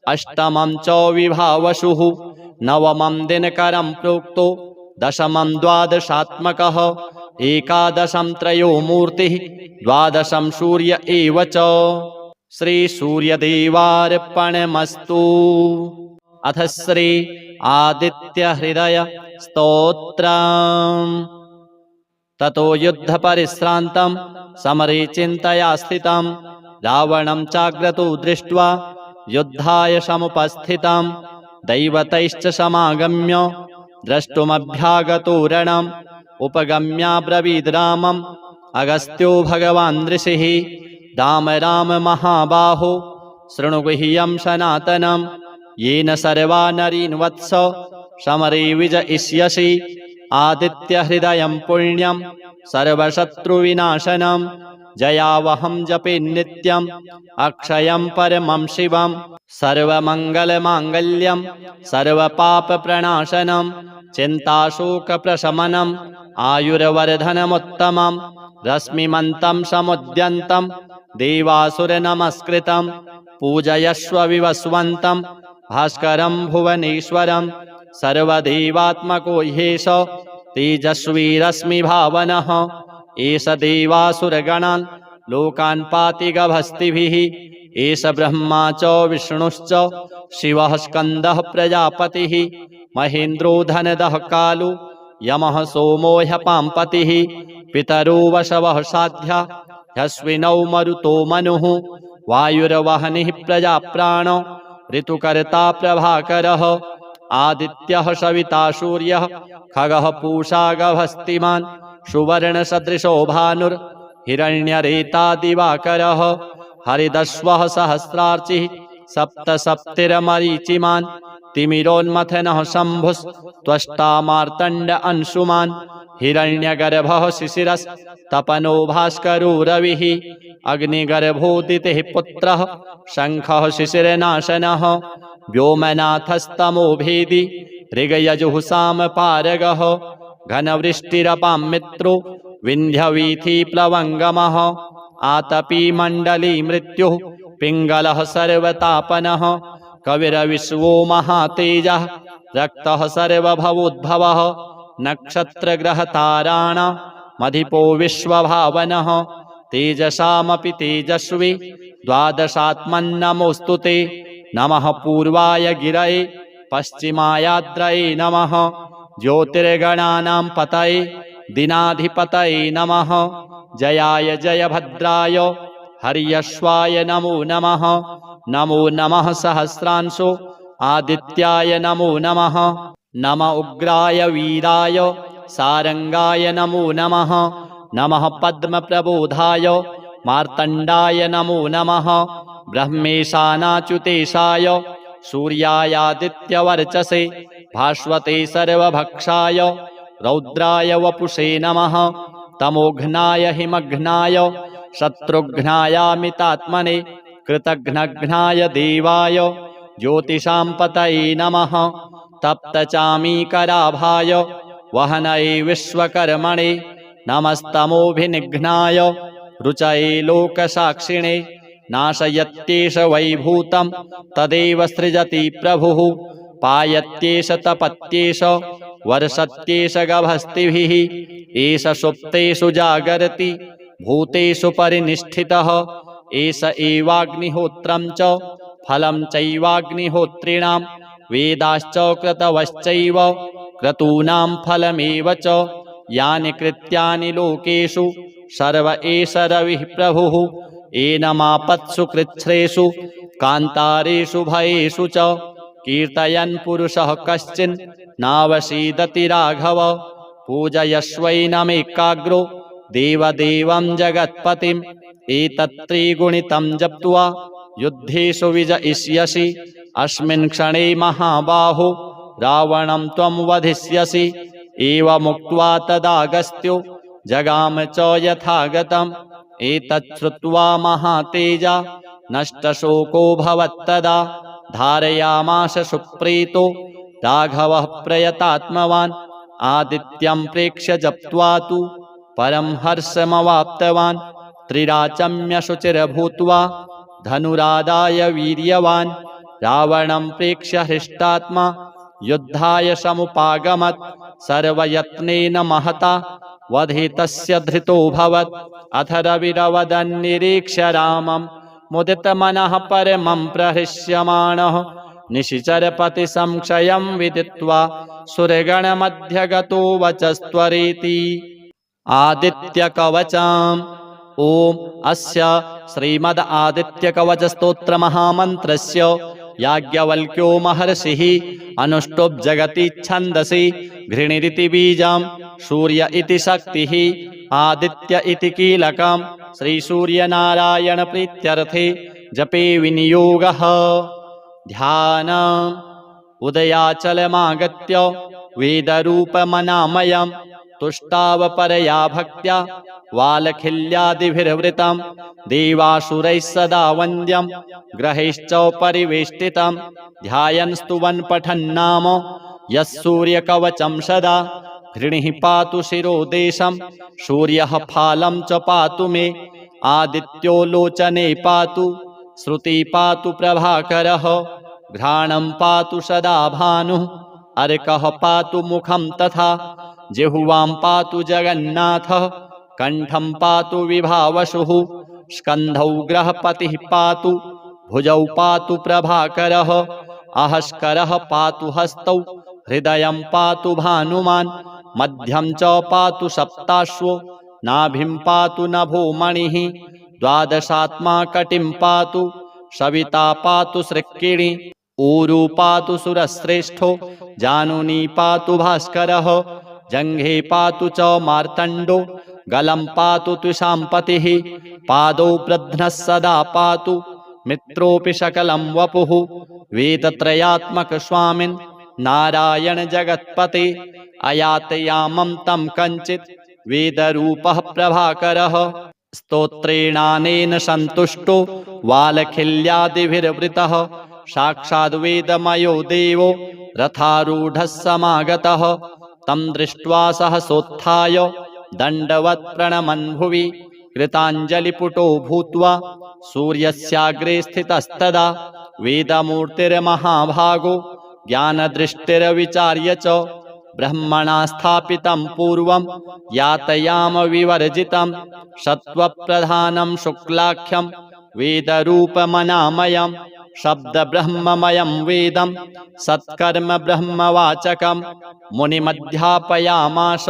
अष्टमं च विभावसुः, नवमं दिनकरं प्रोक्तो, दशमं द्वादशात्मकः, एकादशं त्रयो मूर्तिः, द्वादशं सूर्य एव च। श्री सूर्यदेवार्पणमस्तु। अथ श्री आदित्य हृदय स्तोत्रम्। ततो युद्ध परिश्रान्तं समरे चिन्तया स्थितं रावणं चाग्रतो दृष्ट्वा युद्धाय समुपस्थितं दैवतैश्च समागम्य द्रष्टुमभ्यागतो रणम् उपगम्याब्रवीद् रामम् अगस्त्यो भगवान् ऋषिः राम राम महाबाहो शृणु गुह्यं सनातनं येन सर्वा नरीन् वत्स समरे विजयिष्यसि आदित्यहृदयं पुण्यं सर्वशत्रुविनाशनं जयावहं जपे नित्यम् अक्षयं परमं शिवं सर्वमङ्गलमाङ्गल्यं सर्वपापप्रणाशनं चिन्ताशोकप्रशमनम् आयुर्वर्धनमुत्तमं रश्मिमन्तं समुद्यन्तं देवासुरनमस्कृतं पूजयस्व विवस्वन्तं भास्करं भुवनेश्वरं सर्वदेवात्मको ह्येष तेजस्वी रश्मिभावनः एष देवासुरगणान् लोकान् पाति गभस्तिभिः एष ब्रह्मा च विष्णुश्च शिवः स्कन्दः प्रजापतिः महेन्द्रो धनदः कालो यमः सोमो ह्यपाम्पतिः पितरो वशवः साध्या ह्यश्विनौ मरुतो मनुः वायुर्वहनिः प्रजाप्राण ऋतुकर्ता प्रभाकरः आदित्यः सविता सूर्यः खगः पूषा गभस्तिमान् सुवर्णसदृशो भानुर्हिरण्यरेता दिवाकरः हरिदस्वः सहस्रार्चिः सप्तसप्तिर्मरीचिमान् तिमिरोन्मथनः शम्भुस्त्वष्टा मार्तण्ड अंशुमान् हिरण्यगर्भः शिशिरस्तपनो भास्करो रविः अग्निगर्भोदितिः पुत्रः शङ्खः शिशिरनाशनः व्योमनाथस्तमो भेदी ऋगयजुः घनवृष्टिरपां मित्रो विन्ध्यवीथिप्लवङ्गमः आतपी मण्डली मृत्युः पिङ्गलः सर्वतापनः कविरविश्वो महातेजः रक्तः सर्वभवोद्भवः नक्षत्रग्रहताराणामधिपो विश्वभावनः तेजसामपि तेजस्वी द्वादशात्मन्नमोऽस्तु ते नमः पूर्वाय गिरये पश्चिमायाद्रये नमः ज्योतिर्गणानां पतये दिनाधिपतये नमः जयाय जयभद्राय हर्यश्वाय नमो नमः नमो नमः सहस्रांशो आदित्याय नमो नमः नम उग्राय वीराय सारंगाय नमो नमः नमः पद्मप्रबोधाय मार्तण्डाय नमो नमः ब्रह्मेशानाच्युतेशाय सूर्यायादित्यवर्चसे भास्वते सर्वभक्षाय रौद्राय वपुषे नमः तमोघ्नाय हिमघ्नाय शत्रुघ्नायामितात्मने कृतघ्नघ्नाय देवाय ज्योतिषां पतये नमः तप्तचामीकराभाय वहनये विश्वकर्मणे नमस्तमोभिनिघ्नाय रुचये लोकसाक्षिणे नाशयत्येष वैभूतं तदेव सृजति प्रभुः पायत्येष तपत्येष वर्षत्येष गभस्तिभिः एष सुप्तेषु जागरति भूतेषु परिनिष्ठितः एष एवाग्निहोत्रं च फलं चैवाग्निहोत्रिणां वेदाश्च क्रतवश्चैव क्रतूनां फलमेव च यानि कृत्यानि लोकेषु सर्व एष रविः प्रभुः एनमापत्सु कृच्छ्रेषु कान्तारेषु भयेषु च कीर्तयन् पुरुषः कश्चिन् नावसीदति राघव पूजयस्वैनमेकाग्रो देवदेवं जगत्पतिम् एतत्त्रिगुणितं जप्त्वा युद्धेषु विजयिष्यसि अस्मिन् क्षणे महाबाहो रावणं त्वं वधिष्यसि एवमुक्त्वा तदागस्त्यो जगाम च यथागतम् एतच्छ्रुत्वा महातेजा नष्टशोको भवत्तदा धारयामास सुप्रीतो राघवः प्रयतात्मवान् आदित्यं प्रेक्ष्य जप्त्वा तु परं हर्षमवाप्तवान् त्रिराचम्य शुचिर्भूत्वा धनुरादाय वीर्यवान् रावणं प्रेक्ष्य हृष्टात्मा युद्धाय समुपागमत् सर्वयत्नेन महता वधितस्य धृतोऽभवत् अथ रविरवदन्निरीक्ष्य रामं मुदितमनः परमं प्रहृष्यमाणः निशिचरपतिसंशयं विदित्वा सुरगणमध्यगतो वचस्त्वरेति आदित्यकवचम् ॐ अस्य श्रीमद् आदित्यकवचस्तोत्रमहामन्त्रस्य याज्ञवल्क्यो महर्षिः अनुष्टुप् जगति छन्दसि घृणिरिति बीजं सूर्य इति शक्तिः आदित्य इति कीलकं श्रीसूर्यनारायणप्रीत्यर्थे जपे विनियोगः ध्यानम् उदयाचलमागत्य वेदरूपमनामयम् तुष्टावपरया भक्त्या वालखिल्यादिभिर्वृतं देवासुरैः सदा वन्द्यं ग्रहैश्च परिवेष्टितं ध्यायन् स्तुवन् पठन्नाम यस्सूर्यकवचं सदा घृणिः पातु शिरोदेशं सूर्यः फालं च पातु मे आदित्यो लोचने पातु श्रुति पातु प्रभाकरः घ्राणं पातु सदा भानुः अर्कः पातु मुखं तथा जिह्वां पातु जगन्नाथः कण्ठं पातु विभावसुः स्कन्धौ ग्रहपतिः पातु भुजौ पातु प्रभाकरः अहस्करः पातु हस्तौ हृदयं पातु भानुमान् मध्यं च पातु सप्ताश्वो नाभिं पातु नभो मणिः द्वादशात्मा कटिं पातु सविता पातु सृक्किणी ऊरू पातु सुरश्रेष्ठो जानुनी पातु भास्करः जङ्घे पातु च मार्तण्डो गलं पातु त्विषां पतिः पादौ प्रध्नः सदा पातु मित्रोऽपि सकलं वपुः वेदत्रयात्मकस्वामिन् नारायण जगत्पते अयातयामं तं कञ्चित् वेदरूपः प्रभाकरः स्तोत्रेणानेन सन्तुष्टो वालखिल्यादिभिर्वृतः साक्षाद्वेदमयो देवो रथारूढः समागतः तं दृष्ट्वा सहसोत्थाय दण्डवत् प्रणमन् भुवि कृताञ्जलिपुटो भूत्वा सूर्यस्याग्रे स्थितस्तदा वेदमूर्तिर्महाभागो ज्ञानदृष्टिर्विचार्य च ब्रह्मणा स्थापितं पूर्वं यातयाम विवर्जितं सत्त्वप्रधानं शुक्लाख्यं वेदरूपमनामयं शब्दब्रह्ममयं वेदं सत्कर्म ब्रह्मवाचकं मुनिमध्यापयामास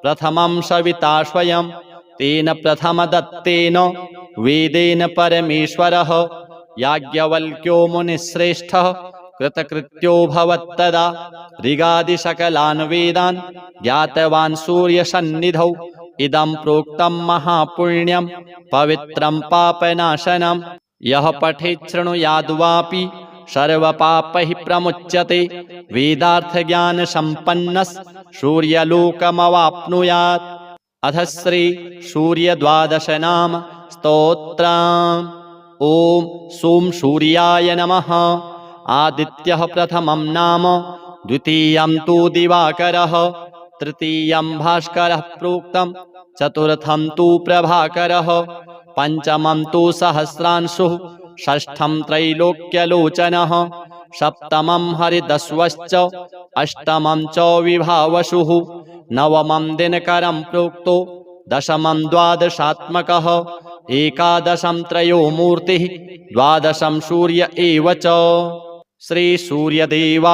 प्रथमं सविता स्वयं तेन प्रथमदत्तेन वेदेन परमेश्वरः याज्ञवल्क्यो मुनिश्रेष्ठः कृतकृत्यो भवत्तदा ऋगादिसकलान् वेदान् ज्ञातवान् सूर्यसन्निधौ इदं प्रोक्तं महापुण्यं पवित्रं पापनाशनं यः पठेत् शृणुयाद्वापि सर्वपापैः प्रमुच्यते वेदार्थज्ञानसम्पन्नः सूर्यलोकमवाप्नुयात्। अथ श्री सूर्यद्वादश नाम स्तोत्रम्। ॐ सोम सूर्याय नमः। आदित्यः प्रथमं नाम, द्वितीयं तु दिवाकरः, तृतीयं भास्करः प्रोक्तं, चतुर्थं तु प्रभाकरः, पंचमं तु सहस्रांशुः, षष्ठं त्रैलोक्यलोचनः, सप्तमं हरिदस्वश्च, अष्टमं च विभावसुः, नवमं दिनकरं प्रोक्तो, दशमं द्वादशात्मकः, एकादशं त्रयो मूर्तिः, द्वादशं सूर्य एव च। श्री सूर्यदेवार्पणमस्तु।